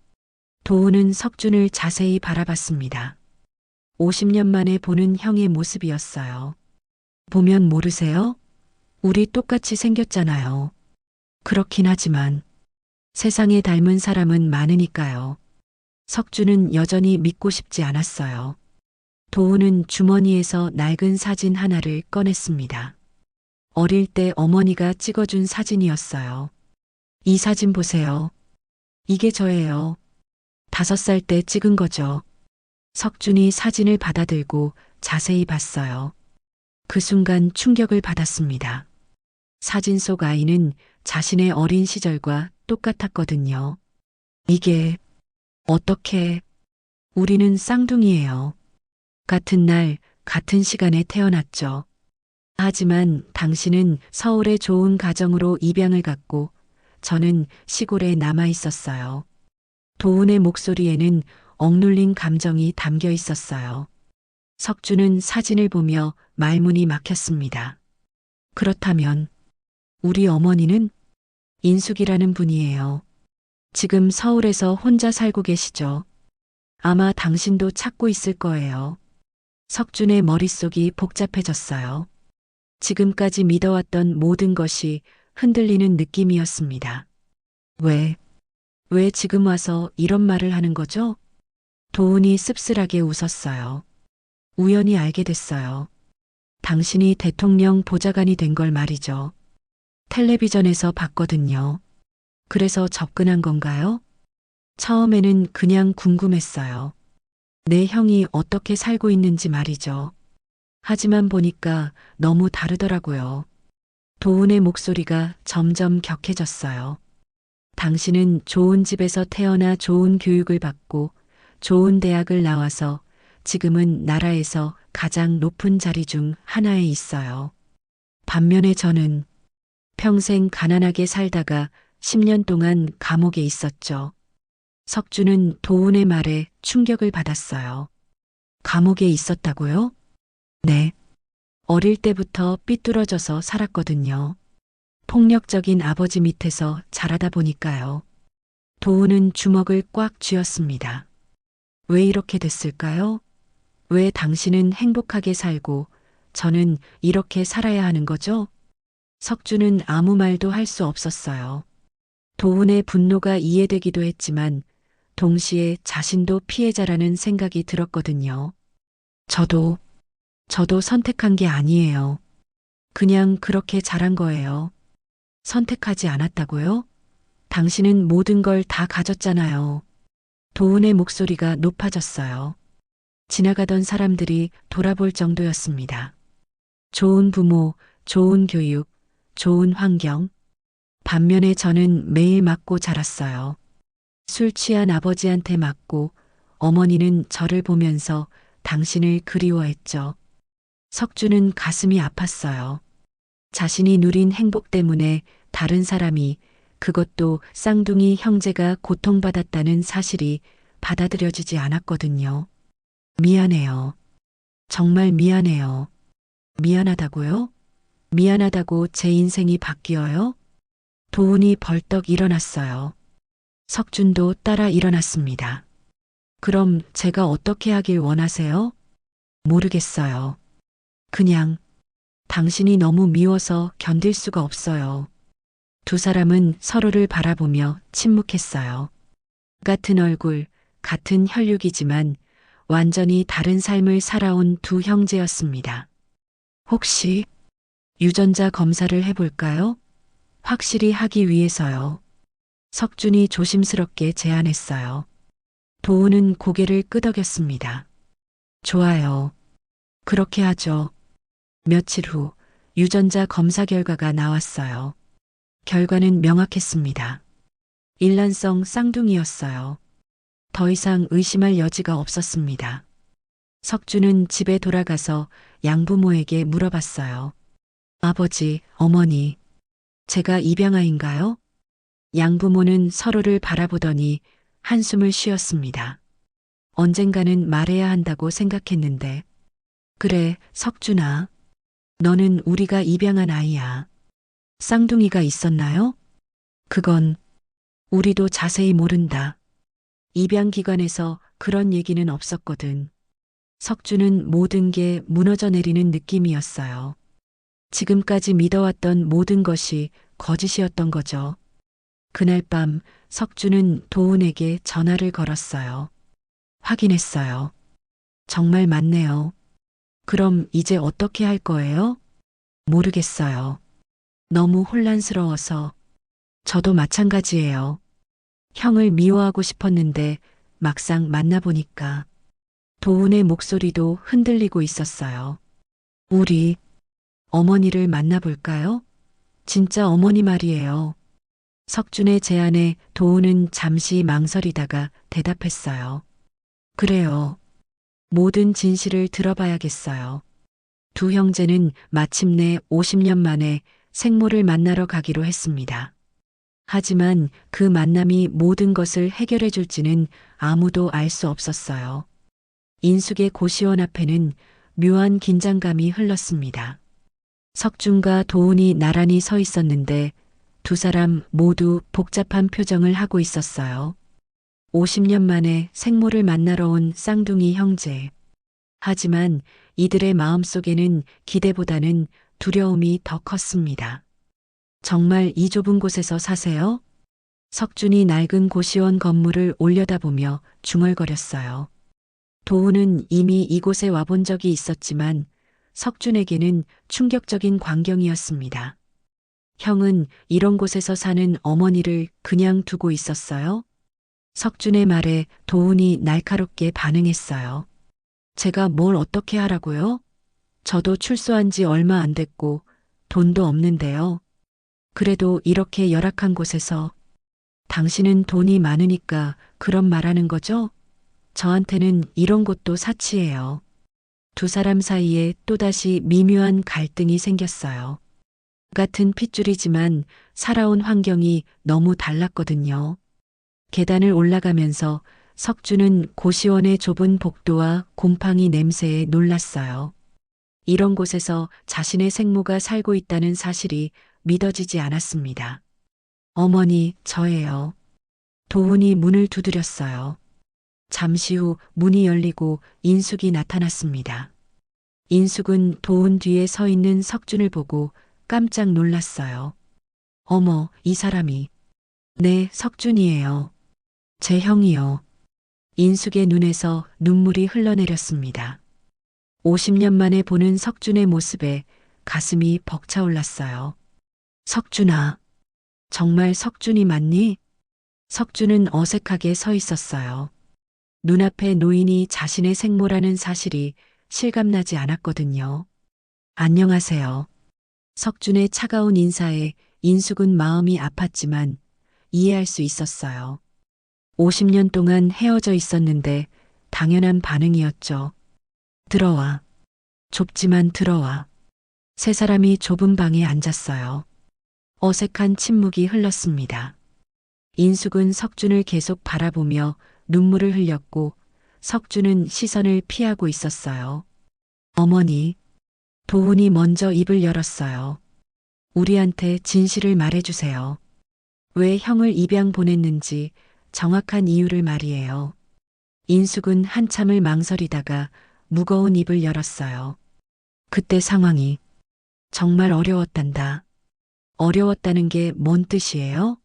도훈은 석준을 자세히 바라봤습니다. 50년 만에 보는 형의 모습이었어요. 보면 모르세요? 우리 똑같이 생겼잖아요. 그렇긴 하지만 세상에 닮은 사람은 많으니까요. 석준은 여전히 믿고 싶지 않았어요. 도훈은 주머니에서 낡은 사진 하나를 꺼냈습니다. 어릴 때 어머니가 찍어준 사진이었어요. 이 사진 보세요. 이게 저예요. 5살 때 찍은 거죠. 석준이 사진을 받아들고 자세히 봤어요. 그 순간 충격을 받았습니다. 사진 속 아이는 자신의 어린 시절과 똑같았거든요. 이게 어떻게 우리는 쌍둥이예요. 같은 날, 같은 시간에 태어났죠. 하지만 당신은 서울의 좋은 가정으로 입양을 갔고 저는 시골에 남아 있었어요. 도훈의 목소리에는 억눌린 감정이 담겨 있었어요. 석준은 사진을 보며 말문이 막혔습니다. 그렇다면 우리 어머니는 인숙이라는 분이에요. 지금 서울에서 혼자 살고 계시죠? 아마 당신도 찾고 있을 거예요. 석준의 머릿속이 복잡해졌어요. 지금까지 믿어왔던 모든 것이 흔들리는 느낌이었습니다. 왜 지금 와서 이런 말을 하는 거죠? 도훈이 씁쓸하게 웃었어요. 우연히 알게 됐어요. 당신이 대통령 보좌관이 된 걸 말이죠. 텔레비전에서 봤거든요. 그래서 접근한 건가요? 처음에는 그냥 궁금했어요. 내 형이 어떻게 살고 있는지 말이죠. 하지만 보니까 너무 다르더라고요. 도훈의 목소리가 점점 격해졌어요. 당신은 좋은 집에서 태어나 좋은 교육을 받고 좋은 대학을 나와서 지금은 나라에서 가장 높은 자리 중 하나에 있어요. 반면에 저는 평생 가난하게 살다가 10년 동안 감옥에 있었죠. 석준은 도훈의 말에 충격을 받았어요. 감옥에 있었다고요? 네. 어릴 때부터 삐뚤어져서 살았거든요. 폭력적인 아버지 밑에서 자라다 보니까요. 도훈은 주먹을 꽉 쥐었습니다. 왜 이렇게 됐을까요? 왜 당신은 행복하게 살고 저는 이렇게 살아야 하는 거죠? 석준은 아무 말도 할 수 없었어요. 도훈의 분노가 이해되기도 했지만 동시에 자신도 피해자라는 생각이 들었거든요. 저도 선택한 게 아니에요. 그냥 그렇게 자란 거예요. 선택하지 않았다고요? 당신은 모든 걸 다 가졌잖아요. 도훈의 목소리가 높아졌어요. 지나가던 사람들이 돌아볼 정도였습니다. 좋은 부모, 좋은 교육, 좋은 환경. 반면에 저는 매일 맞고 자랐어요. 술 취한 아버지한테 맞고 어머니는 저를 보면서 당신을 그리워했죠. 석준은 가슴이 아팠어요. 자신이 누린 행복 때문에 다른 사람이, 그것도 쌍둥이 형제가 고통받았다는 사실이 받아들여지지 않았거든요. 미안해요. 정말 미안해요. 미안하다고요? 미안하다고 제 인생이 바뀌어요? 도훈이 벌떡 일어났어요. 석준도 따라 일어났습니다. 그럼 제가 어떻게 하길 원하세요? 모르겠어요. 그냥 당신이 너무 미워서 견딜 수가 없어요. 두 사람은 서로를 바라보며 침묵했어요. 같은 얼굴, 같은 혈육이지만 완전히 다른 삶을 살아온 두 형제였습니다. 혹시 유전자 검사를 해볼까요? 확실히 하기 위해서요. 석준이 조심스럽게 제안했어요. 도우는 고개를 끄덕였습니다. 좋아요. 그렇게 하죠. 며칠 후 유전자 검사 결과가 나왔어요. 결과는 명확했습니다. 일란성 쌍둥이였어요. 더 이상 의심할 여지가 없었습니다. 석준은 집에 돌아가서 양부모에게 물어봤어요. 아버지, 어머니, 제가 입양아인가요? 양부모는 서로를 바라보더니 한숨을 쉬었습니다. 언젠가는 말해야 한다고 생각했는데, 그래, 석준아. 너는 우리가 입양한 아이야. 쌍둥이가 있었나요? 그건 우리도 자세히 모른다. 입양기관에서 그런 얘기는 없었거든. 석준은 모든 게 무너져 내리는 느낌이었어요. 지금까지 믿어왔던 모든 것이 거짓이었던 거죠. 그날 밤 석준은 도훈에게 전화를 걸었어요. 확인했어요. 정말 맞네요. 그럼 이제 어떻게 할 거예요? 모르겠어요. 너무 혼란스러워서. 저도 마찬가지예요. 형을 미워하고 싶었는데 막상 만나보니까 도훈의 목소리도 흔들리고 있었어요. 우리 어머니를 만나볼까요? 진짜 어머니 말이에요. 석준의 제안에 도훈은 잠시 망설이다가 대답했어요. 그래요. 모든 진실을 들어봐야겠어요. 두 형제는 마침내 50년 만에 생모를 만나러 가기로 했습니다. 하지만 그 만남이 모든 것을 해결해 줄지는 아무도 알 수 없었어요. 인숙의 고시원 앞에는 묘한 긴장감이 흘렀습니다. 석준과 도훈이 나란히 서 있었는데 두 사람 모두 복잡한 표정을 하고 있었어요. 50년 만에 생모를 만나러 온 쌍둥이 형제. 하지만 이들의 마음속에는 기대보다는 두려움이 더 컸습니다. 정말 이 좁은 곳에서 사세요? 석준이 낡은 고시원 건물을 올려다보며 중얼거렸어요. 도훈은 이미 이곳에 와본 적이 있었지만 석준에게는 충격적인 광경이었습니다. 형은 이런 곳에서 사는 어머니를 그냥 두고 있었어요? 석준의 말에 도훈이 날카롭게 반응했어요. 제가 뭘 어떻게 하라고요? 저도 출소한 지 얼마 안 됐고 돈도 없는데요. 그래도 이렇게 열악한 곳에서 당신은 돈이 많으니까 그런 말하는 거죠? 저한테는 이런 곳도 사치예요. 두 사람 사이에 또다시 미묘한 갈등이 생겼어요. 같은 핏줄이지만 살아온 환경이 너무 달랐거든요. 계단을 올라가면서 석준은 고시원의 좁은 복도와 곰팡이 냄새에 놀랐어요. 이런 곳에서 자신의 생모가 살고 있다는 사실이 믿어지지 않았습니다. 어머니, 저예요. 도훈이 문을 두드렸어요. 잠시 후 문이 열리고 인숙이 나타났습니다. 인숙은 도훈 뒤에 서 있는 석준을 보고 깜짝 놀랐어요. 어머, 이 사람이. 네, 석준이에요. 제 형이요. 인숙의 눈에서 눈물이 흘러내렸습니다. 50년 만에 보는 석준의 모습에 가슴이 벅차올랐어요. 석준아, 정말 석준이 맞니? 석준은 어색하게 서 있었어요. 눈앞에 노인이 자신의 생모라는 사실이 실감나지 않았거든요. 안녕하세요. 석준의 차가운 인사에 인숙은 마음이 아팠지만 이해할 수 있었어요. 50년 동안 헤어져 있었는데 당연한 반응이었죠. 들어와. 좁지만 들어와. 세 사람이 좁은 방에 앉았어요. 어색한 침묵이 흘렀습니다. 인숙은 석준을 계속 바라보며 눈물을 흘렸고 석준은 시선을 피하고 있었어요. 어머니, 도훈이 먼저 입을 열었어요. 우리한테 진실을 말해주세요. 왜 형을 입양 보냈는지 정확한 이유를 말이에요. 인숙은 한참을 망설이다가 무거운 입을 열었어요. 그때 상황이 정말 어려웠단다. 어려웠다는 게 뭔 뜻이에요?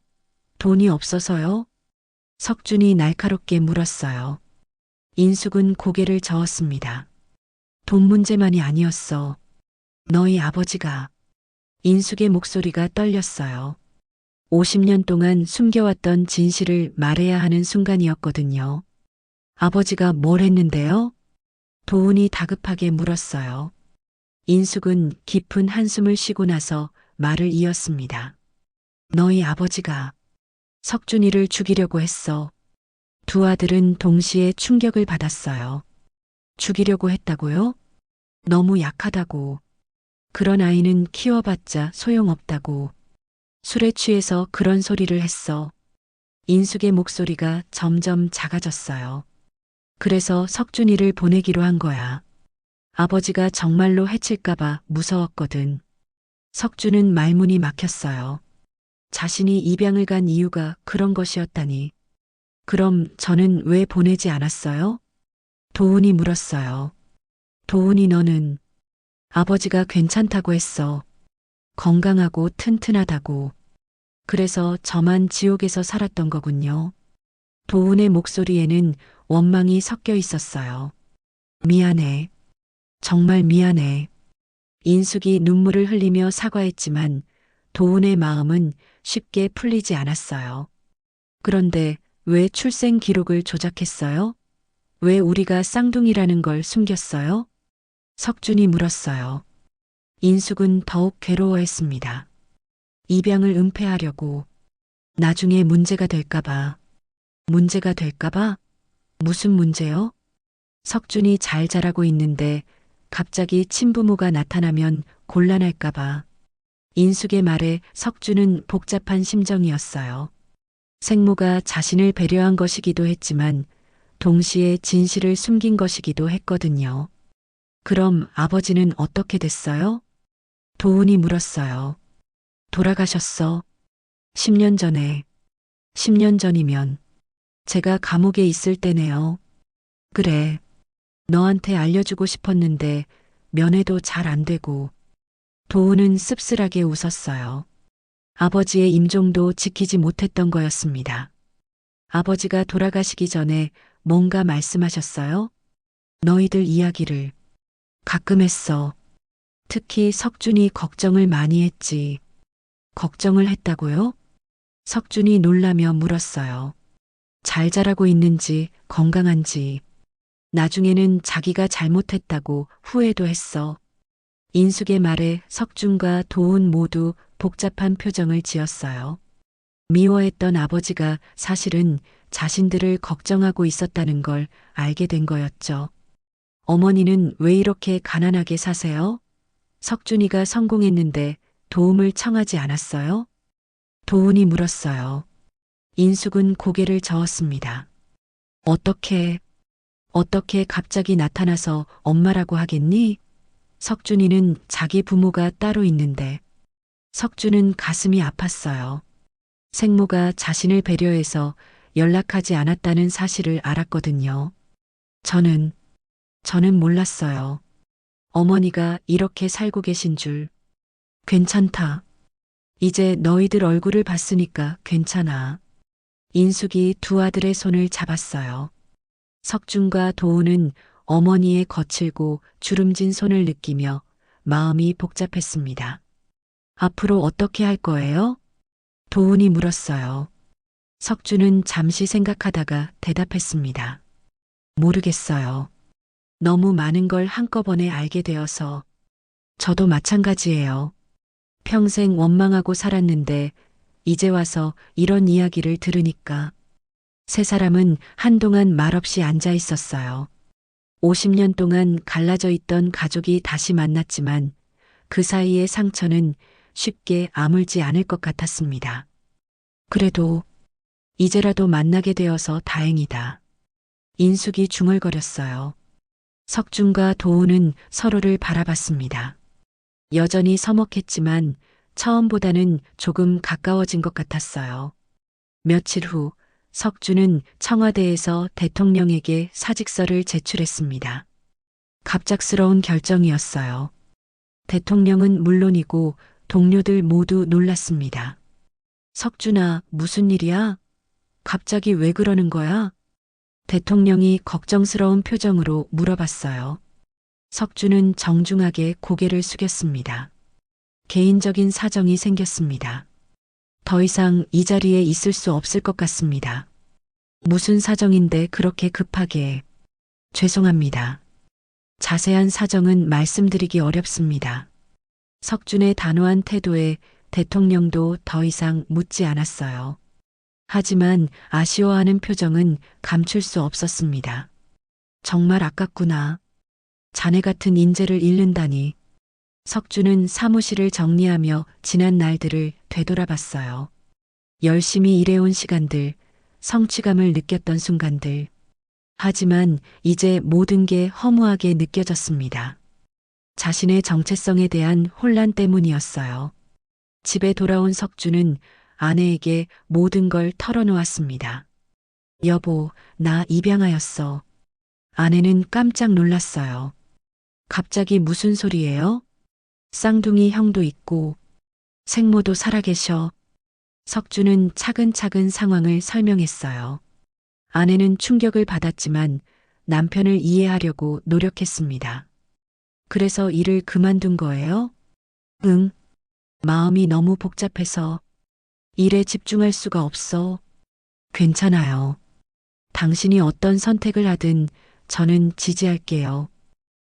돈이 없어서요? 석준이 날카롭게 물었어요. 인숙은 고개를 저었습니다. 돈 문제만이 아니었어. 너희 아버지가 인숙의 목소리가 떨렸어요. 50년 동안 숨겨왔던 진실을 말해야 하는 순간이었거든요. 아버지가 뭘 했는데요? 도훈이 다급하게 물었어요. 인숙은 깊은 한숨을 쉬고 나서 말을 이었습니다. 너희 아버지가 석준이를 죽이려고 했어. 두 아들은 동시에 충격을 받았어요. 죽이려고 했다고요? 너무 약하다고. 그런 아이는 키워봤자 소용없다고. 술에 취해서 그런 소리를 했어. 인숙의 목소리가 점점 작아졌어요. 그래서 석준이를 보내기로 한 거야. 아버지가 정말로 해칠까봐 무서웠거든. 석준은 말문이 막혔어요. 자신이 입양을 간 이유가 그런 것이었다니. 그럼 저는 왜 보내지 않았어요? 도훈이 물었어요. 도훈이 너는 아버지가 괜찮다고 했어. 건강하고 튼튼하다고. 그래서 저만 지옥에서 살았던 거군요. 도훈의 목소리에는 원망이 섞여 있었어요. 미안해. 정말 미안해. 인숙이 눈물을 흘리며 사과했지만 도훈의 마음은 쉽게 풀리지 않았어요. 그런데 왜 출생 기록을 조작했어요? 왜 우리가 쌍둥이라는 걸 숨겼어요? 석준이 물었어요. 인숙은 더욱 괴로워했습니다. 입양을 은폐하려고. 나중에 문제가 될까봐. 문제가 될까봐? 무슨 문제요? 석준이 잘 자라고 있는데 갑자기 친부모가 나타나면 곤란할까봐. 인숙의 말에 석준은 복잡한 심정이었어요. 생모가 자신을 배려한 것이기도 했지만 동시에 진실을 숨긴 것이기도 했거든요. 그럼 아버지는 어떻게 됐어요? 도훈이 물었어요. 돌아가셨어. 10년 전에. 10년 전이면 제가 감옥에 있을 때네요. 그래. 너한테 알려주고 싶었는데 면회도 잘 안 되고. 도훈은 씁쓸하게 웃었어요. 아버지의 임종도 지키지 못했던 거였습니다. 아버지가 돌아가시기 전에 뭔가 말씀하셨어요? 너희들 이야기를 가끔 했어. 특히 석준이 걱정을 많이 했지. 걱정을 했다고요? 석준이 놀라며 물었어요. 잘 자라고 있는지 건강한지. 나중에는 자기가 잘못했다고 후회도 했어. 인숙의 말에 석준과 도훈 모두 복잡한 표정을 지었어요. 미워했던 아버지가 사실은 자신들을 걱정하고 있었다는 걸 알게 된 거였죠. 어머니는 왜 이렇게 가난하게 사세요? 석준이가 성공했는데 도움을 청하지 않았어요? 도훈이 물었어요. 인숙은 고개를 저었습니다. 어떻게 갑자기 나타나서 엄마라고 하겠니? 석준이는 자기 부모가 따로 있는데. 석준은 가슴이 아팠어요. 생모가 자신을 배려해서 연락하지 않았다는 사실을 알았거든요. 저는 몰랐어요. 어머니가 이렇게 살고 계신 줄. 괜찮다. 이제 너희들 얼굴을 봤으니까 괜찮아. 인숙이 두 아들의 손을 잡았어요. 석준과 도훈은 어머니의 거칠고 주름진 손을 느끼며 마음이 복잡했습니다. 앞으로 어떻게 할 거예요? 도훈이 물었어요. 석준은 잠시 생각하다가 대답했습니다. 모르겠어요. 너무 많은 걸 한꺼번에 알게 되어서. 저도 마찬가지예요. 평생 원망하고 살았는데 이제 와서 이런 이야기를 들으니까. 세 사람은 한동안 말없이 앉아 있었어요. 50년 동안 갈라져 있던 가족이 다시 만났지만 그 사이의 상처는 쉽게 아물지 않을 것 같았습니다. 그래도 이제라도 만나게 되어서 다행이다. 인숙이 중얼거렸어요. 석준과 도훈은 서로를 바라봤습니다. 여전히 서먹했지만 처음보다는 조금 가까워진 것 같았어요. 며칠 후 석준은 청와대에서 대통령에게 사직서를 제출했습니다. 갑작스러운 결정이었어요. 대통령은 물론이고 동료들 모두 놀랐습니다. 석준아, 무슨 일이야? 갑자기 왜 그러는 거야? 대통령이 걱정스러운 표정으로 물어봤어요. 석준은 정중하게 고개를 숙였습니다. 개인적인 사정이 생겼습니다. 더 이상 이 자리에 있을 수 없을 것 같습니다. 무슨 사정인데 그렇게 급하게. 죄송합니다. 자세한 사정은 말씀드리기 어렵습니다. 석준의 단호한 태도에 대통령도 더 이상 묻지 않았어요. 하지만 아쉬워하는 표정은 감출 수 없었습니다. 정말 아깝구나. 자네 같은 인재를 잃는다니. 석준은 사무실을 정리하며 지난 날들을 되돌아봤어요. 열심히 일해온 시간들, 성취감을 느꼈던 순간들. 하지만 이제 모든 게 허무하게 느껴졌습니다. 자신의 정체성에 대한 혼란 때문이었어요. 집에 돌아온 석준은 아내에게 모든 걸 털어놓았습니다. 여보, 나 입양하였어. 아내는 깜짝 놀랐어요. 갑자기 무슨 소리예요? 쌍둥이 형도 있고 생모도 살아계셔. 석준은 차근차근 상황을 설명했어요. 아내는 충격을 받았지만 남편을 이해하려고 노력했습니다. 그래서 일을 그만둔 거예요? 응. 마음이 너무 복잡해서 일에 집중할 수가 없어. 괜찮아요. 당신이 어떤 선택을 하든 저는 지지할게요.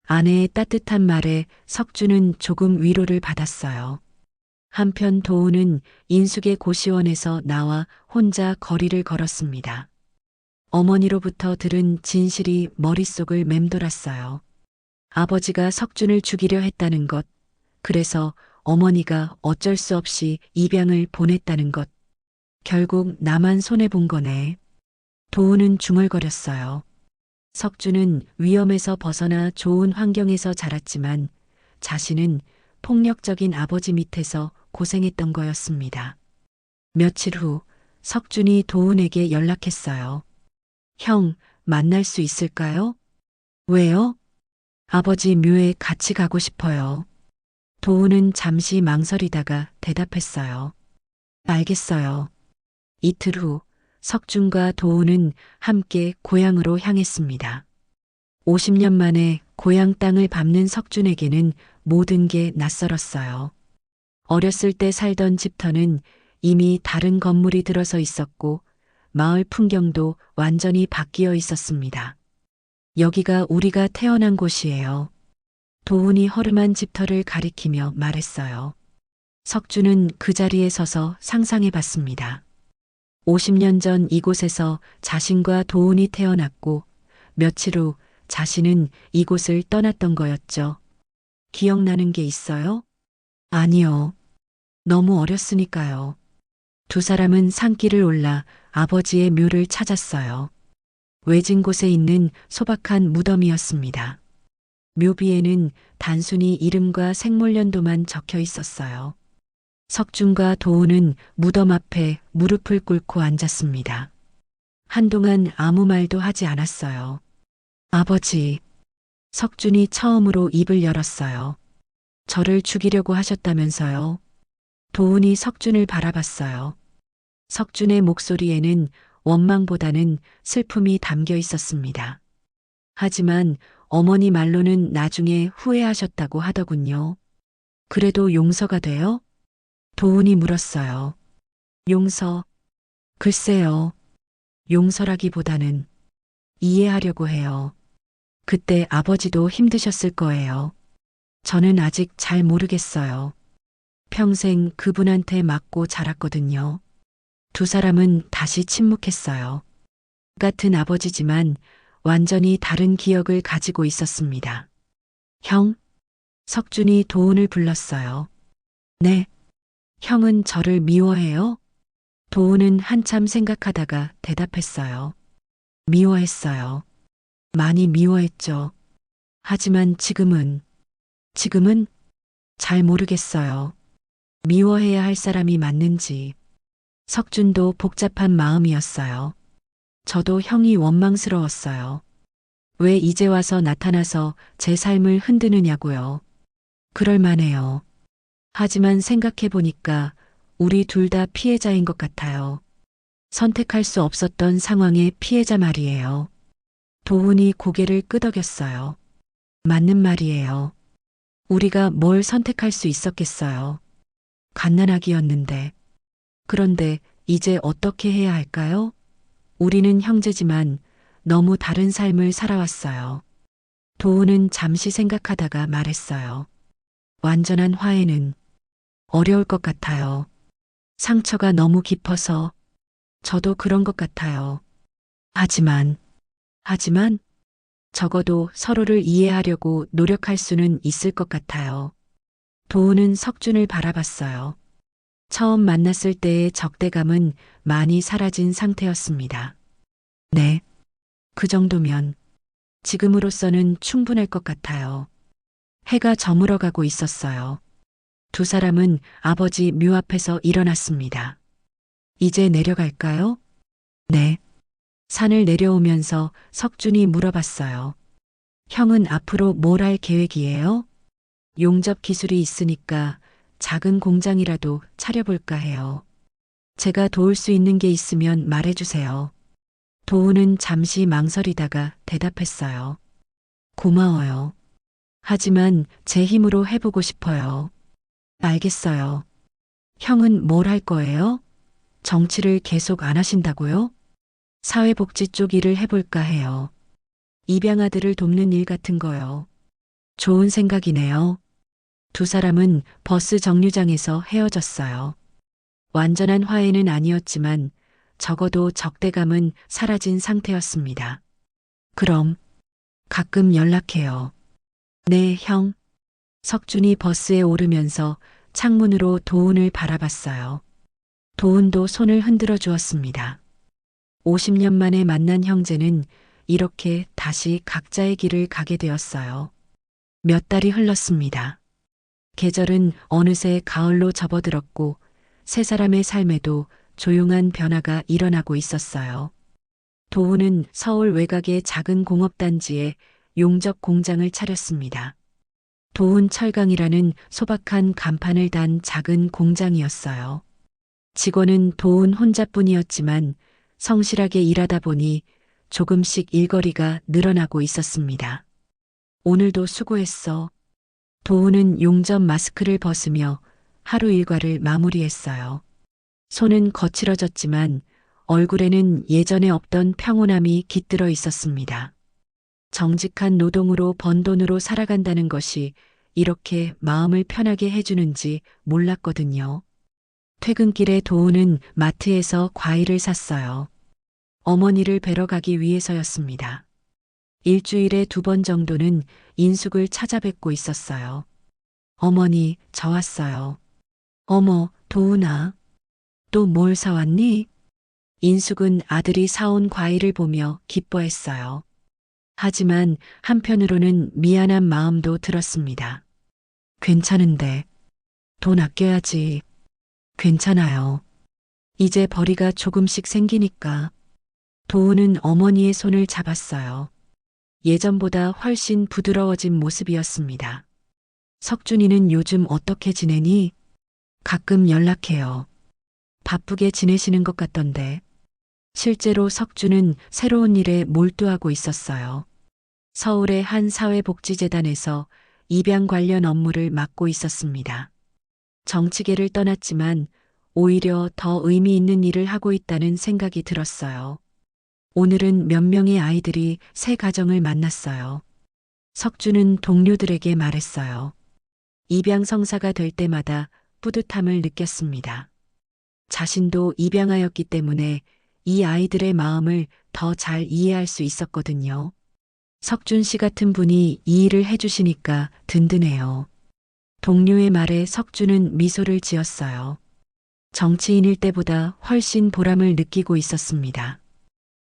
아내의 따뜻한 말에 석준은 조금 위로를 받았어요. 한편 도우는 인숙의 고시원에서 나와 혼자 거리를 걸었습니다. 어머니로부터 들은 진실이 머릿속을 맴돌았어요. 아버지가 석준을 죽이려 했다는 것, 그래서 어머니가 어쩔 수 없이 입양을 보냈다는 것. 결국 나만 손해본 거네. 도우는 중얼거렸어요. 석준은 위험에서 벗어나 좋은 환경에서 자랐지만 자신은 폭력적인 아버지 밑에서 고생했던 거였습니다. 며칠 후 석준이 도훈에게 연락했어요. 형, 만날 수 있을까요? 왜요? 아버지 묘에 같이 가고 싶어요. 도훈은 잠시 망설이다가 대답했어요. 알겠어요. 이틀 후 석준과 도훈은 함께 고향으로 향했습니다. 50년 만에 고향 땅을 밟는 석준에게는 모든 게 낯설었어요. 어렸을 때 살던 집터는 이미 다른 건물이 들어서 있었고 마을 풍경도 완전히 바뀌어 있었습니다. 여기가 우리가 태어난 곳이에요. 도훈이 허름한 집터를 가리키며 말했어요. 석준은 그 자리에 서서 상상해 봤습니다. 50년 전 이곳에서 자신과 도훈이 태어났고 며칠 후 자신은 이곳을 떠났던 거였죠. 기억나는 게 있어요? 아니요. 너무 어렸으니까요. 두 사람은 산길을 올라 아버지의 묘를 찾았어요. 외진 곳에 있는 소박한 무덤이었습니다. 묘비에는 단순히 이름과 생물연도만 적혀 있었어요. 석준과 도훈은 무덤 앞에 무릎을 꿇고 앉았습니다. 한동안 아무 말도 하지 않았어요. 아버지, 석준이 처음으로 입을 열었어요. 저를 죽이려고 하셨다면서요. 도훈이 석준을 바라봤어요. 석준의 목소리에는 원망보다는 슬픔이 담겨 있었습니다. 하지만 어머니 말로는 나중에 후회하셨다고 하더군요. 그래도 용서가 돼요? 도훈이 물었어요. 용서? 글쎄요. 용서라기보다는 이해하려고 해요. 그때 아버지도 힘드셨을 거예요. 저는 아직 잘 모르겠어요. 평생 그분한테 맞고 자랐거든요. 두 사람은 다시 침묵했어요. 같은 아버지지만 완전히 다른 기억을 가지고 있었습니다. 형? 석준이 도훈을 불렀어요. 네. 형은 저를 미워해요? 도훈은 한참 생각하다가 대답했어요. 미워했어요. 많이 미워했죠. 하지만 지금은 잘 모르겠어요. 미워해야 할 사람이 맞는지. 석준도 복잡한 마음이었어요. 저도 형이 원망스러웠어요. 왜 이제 와서 나타나서 제 삶을 흔드느냐고요. 그럴만해요. 하지만 생각해보니까 우리 둘 다 피해자인 것 같아요. 선택할 수 없었던 상황의 피해자 말이에요. 도훈이 고개를 끄덕였어요. 맞는 말이에요. 우리가 뭘 선택할 수 있었겠어요. 갓난아기였는데. 그런데 이제 어떻게 해야 할까요? 우리는 형제지만 너무 다른 삶을 살아왔어요. 도우는 잠시 생각하다가 말했어요. 완전한 화해는 어려울 것 같아요. 상처가 너무 깊어서 저도 그런 것 같아요. 하지만 적어도 서로를 이해하려고 노력할 수는 있을 것 같아요. 도우는 석준을 바라봤어요. 처음 만났을 때의 적대감은 많이 사라진 상태였습니다. 네, 그 정도면 지금으로서는 충분할 것 같아요. 해가 저물어가고 있었어요. 두 사람은 아버지 묘 앞에서 일어났습니다. 이제 내려갈까요? 네. 산을 내려오면서 석준이 물어봤어요. 형은 앞으로 뭘 할 계획이에요? 용접 기술이 있으니까 작은 공장이라도 차려볼까 해요. 제가 도울 수 있는 게 있으면 말해주세요. 도우는 잠시 망설이다가 대답했어요. 고마워요. 하지만 제 힘으로 해보고 싶어요. 알겠어요. 형은 뭘 할 거예요? 정치를 계속 안 하신다고요? 사회복지 쪽 일을 해볼까 해요. 입양아들을 돕는 일 같은 거요. 좋은 생각이네요. 두 사람은 버스 정류장에서 헤어졌어요. 완전한 화해는 아니었지만 적어도 적대감은 사라진 상태였습니다. 그럼 가끔 연락해요. 네, 형. 석준이 버스에 오르면서 창문으로 도훈을 바라봤어요. 도훈도 손을 흔들어 주었습니다. 50년 만에 만난 형제는 이렇게 다시 각자의 길을 가게 되었어요. 몇 달이 흘렀습니다. 계절은 어느새 가을로 접어들었고 세 사람의 삶에도 조용한 변화가 일어나고 있었어요. 도훈은 서울 외곽의 작은 공업단지에 용접 공장을 차렸습니다. 도훈 철강이라는 소박한 간판을 단 작은 공장이었어요. 직원은 도훈 혼자뿐이었지만 성실하게 일하다 보니 조금씩 일거리가 늘어나고 있었습니다. 오늘도 수고했어. 도훈은 용접 마스크를 벗으며 하루 일과를 마무리했어요. 손은 거칠어졌지만 얼굴에는 예전에 없던 평온함이 깃들어 있었습니다. 정직한 노동으로 번 돈으로 살아간다는 것이 이렇게 마음을 편하게 해주는지 몰랐거든요. 퇴근길에 도훈은 마트에서 과일을 샀어요. 어머니를 뵈러 가기 위해서였습니다. 일주일에 2번 정도는 인숙을 찾아뵙고 있었어요. 어머니, 저 왔어요. 어머, 도훈아. 또 뭘 사왔니? 인숙은 아들이 사온 과일을 보며 기뻐했어요. 하지만 한편으로는 미안한 마음도 들었습니다. 괜찮은데. 돈 아껴야지. 괜찮아요. 이제 벌이가 조금씩 생기니까. 도훈은 어머니의 손을 잡았어요. 예전보다 훨씬 부드러워진 모습이었습니다. 석준이는 요즘 어떻게 지내니? 가끔 연락해요. 바쁘게 지내시는 것 같던데. 실제로 석준은 새로운 일에 몰두하고 있었어요. 서울의 한 사회복지재단에서 입양 관련 업무를 맡고 있었습니다. 정치계를 떠났지만 오히려 더 의미 있는 일을 하고 있다는 생각이 들었어요. 오늘은 몇 명의 아이들이 새 가정을 만났어요. 석준은 동료들에게 말했어요. 입양 성사가 될 때마다 뿌듯함을 느꼈습니다. 자신도 입양하였기 때문에 이 아이들의 마음을 더 잘 이해할 수 있었거든요. 석준 씨 같은 분이 이 일을 해주시니까 든든해요. 동료의 말에 석준은 미소를 지었어요. 정치인일 때보다 훨씬 보람을 느끼고 있었습니다.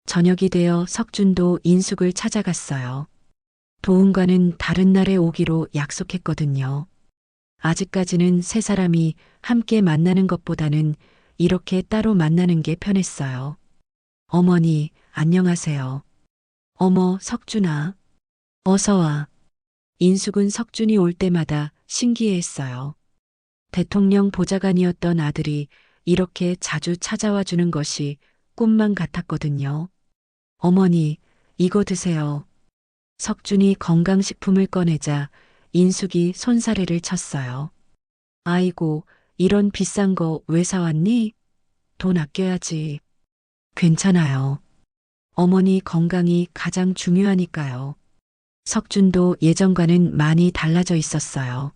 저녁이 되어 석준도 인숙을 찾아갔어요. 도훈과는 다른 날에 오기로 약속했거든요. 아직까지는 세 사람이 함께 만나는 것보다는 이렇게 따로 만나는 게 편했어요. 어머니, 안녕하세요. 어머, 석준아. 어서 와. 인숙은 석준이 올 때마다 신기해했어요. 대통령 보좌관이었던 아들이 이렇게 자주 찾아와 주는 것이 꿈만 같았거든요. 어머니, 이거 드세요. 석준이 건강식품을 꺼내자 인숙이 손사래를 쳤어요. 아이고, 이런 비싼 거 왜 사왔니? 돈 아껴야지. 괜찮아요. 어머니 건강이 가장 중요하니까요. 석준도 예전과는 많이 달라져 있었어요.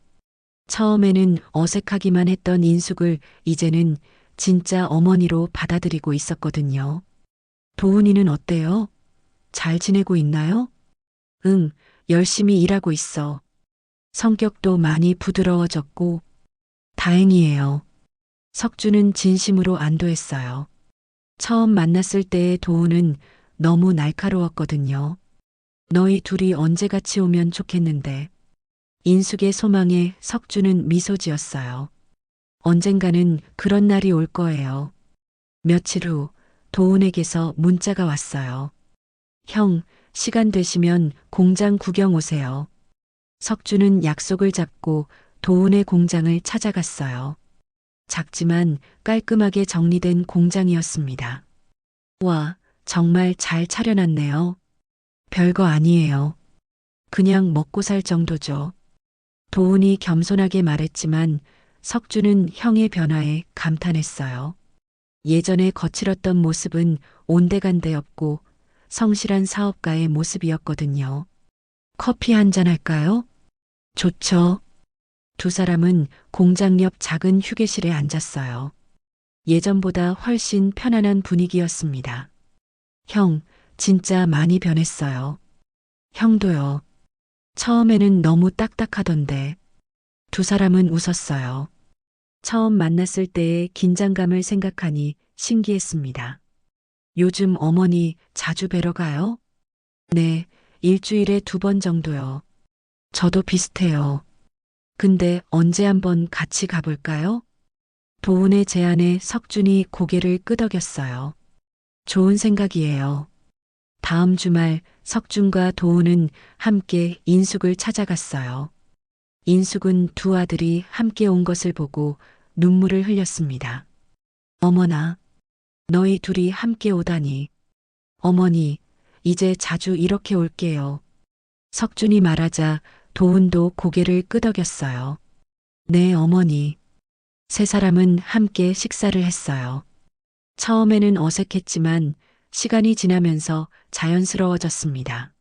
처음에는 어색하기만 했던 인숙을 이제는 진짜 어머니로 받아들이고 있었거든요. 도훈이는 어때요? 잘 지내고 있나요? 응, 열심히 일하고 있어. 성격도 많이 부드러워졌고 다행이에요. 석준은 진심으로 안도했어요. 처음 만났을 때의 도훈은 너무 날카로웠거든요. 너희 둘이 언제 같이 오면 좋겠는데. 인숙의 소망에 석준은 미소 지었어요. 언젠가는 그런 날이 올 거예요. 며칠 후 도훈에게서 문자가 왔어요. 형, 시간 되시면 공장 구경 오세요. 석준은 약속을 잡고 도훈의 공장을 찾아갔어요. 작지만 깔끔하게 정리된 공장이었습니다. 와, 정말 잘 차려놨네요. 별거 아니에요. 그냥 먹고 살 정도죠. 도훈이 겸손하게 말했지만 석준은 형의 변화에 감탄했어요. 예전에 거칠었던 모습은 온데간데 없고 성실한 사업가의 모습이었거든요. 커피 한잔 할까요? 좋죠. 두 사람은 공장 옆 작은 휴게실에 앉았어요. 예전보다 훨씬 편안한 분위기였습니다. 형, 진짜 많이 변했어요. 형도요. 처음에는 너무 딱딱하던데. 두 사람은 웃었어요. 처음 만났을 때의 긴장감을 생각하니 신기했습니다. 요즘 어머니 자주 뵈러 가요? 네, 일주일에 2번 정도요. 저도 비슷해요. 근데 언제 한번 같이 가볼까요? 도훈의 제안에 석준이 고개를 끄덕였어요. 좋은 생각이에요. 다음 주말 석준과 도훈은 함께 인숙을 찾아갔어요. 인숙은 두 아들이 함께 온 것을 보고 눈물을 흘렸습니다. 어머나, 너희 둘이 함께 오다니. 어머니, 이제 자주 이렇게 올게요. 석준이 말하자 도훈도 고개를 끄덕였어요. 네, 어머니. 세 사람은 함께 식사를 했어요. 처음에는 어색했지만 시간이 지나면서 자연스러워졌습니다.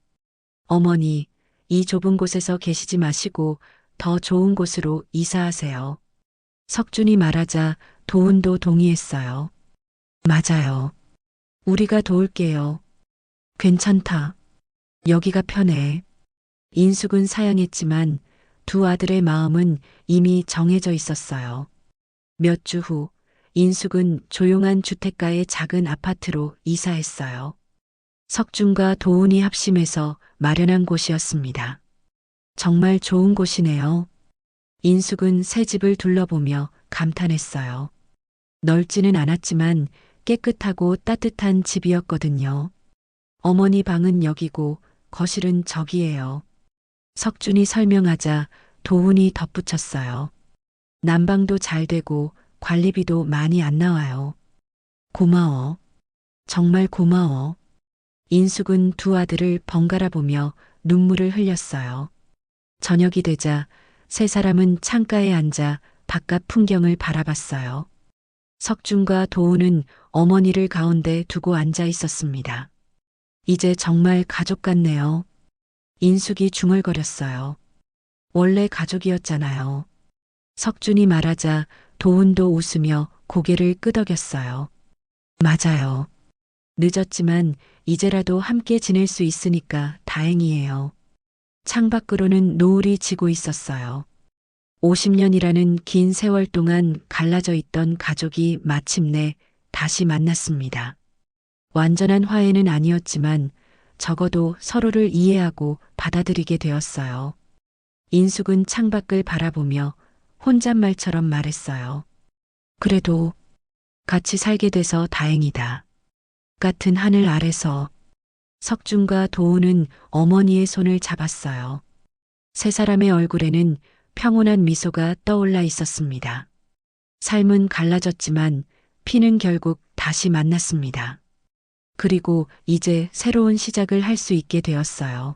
어머니, 이 좁은 곳에서 계시지 마시고 더 좋은 곳으로 이사하세요. 석준이 말하자 도훈도 동의했어요. 맞아요. 우리가 도울게요. 괜찮다. 여기가 편해. 인숙은 사양했지만 두 아들의 마음은 이미 정해져 있었어요. 몇 주 후 인숙은 조용한 주택가의 작은 아파트로 이사했어요. 석준과 도훈이 합심해서 마련한 곳이었습니다. 정말 좋은 곳이네요. 인숙은 새 집을 둘러보며 감탄했어요. 넓지는 않았지만 깨끗하고 따뜻한 집이었거든요. 어머니 방은 여기고 거실은 저기예요. 석준이 설명하자 도훈이 덧붙였어요. 난방도 잘 되고 관리비도 많이 안 나와요. 고마워. 정말 고마워. 인숙은 두 아들을 번갈아 보며 눈물을 흘렸어요. 저녁이 되자 세 사람은 창가에 앉아 바깥 풍경을 바라봤어요. 석준과 도훈은 어머니를 가운데 두고 앉아 있었습니다. 이제 정말 가족 같네요. 인숙이 중얼거렸어요. 원래 가족이었잖아요. 석준이 말하자 도훈도 웃으며 고개를 끄덕였어요. 맞아요. 늦었지만 이제라도 함께 지낼 수 있으니까 다행이에요. 창밖으로는 노을이 지고 있었어요. 50년이라는 긴 세월 동안 갈라져 있던 가족이 마침내 다시 만났습니다. 완전한 화해는 아니었지만 적어도 서로를 이해하고 받아들이게 되었어요. 인숙은 창밖을 바라보며 혼잣말처럼 말했어요. 그래도 같이 살게 돼서 다행이다. 같은 하늘 아래서. 석준과 도훈은 어머니의 손을 잡았어요. 세 사람의 얼굴에는 평온한 미소가 떠올라 있었습니다. 삶은 갈라졌지만 피는 결국 다시 만났습니다. 그리고 이제 새로운 시작을 할 수 있게 되었어요.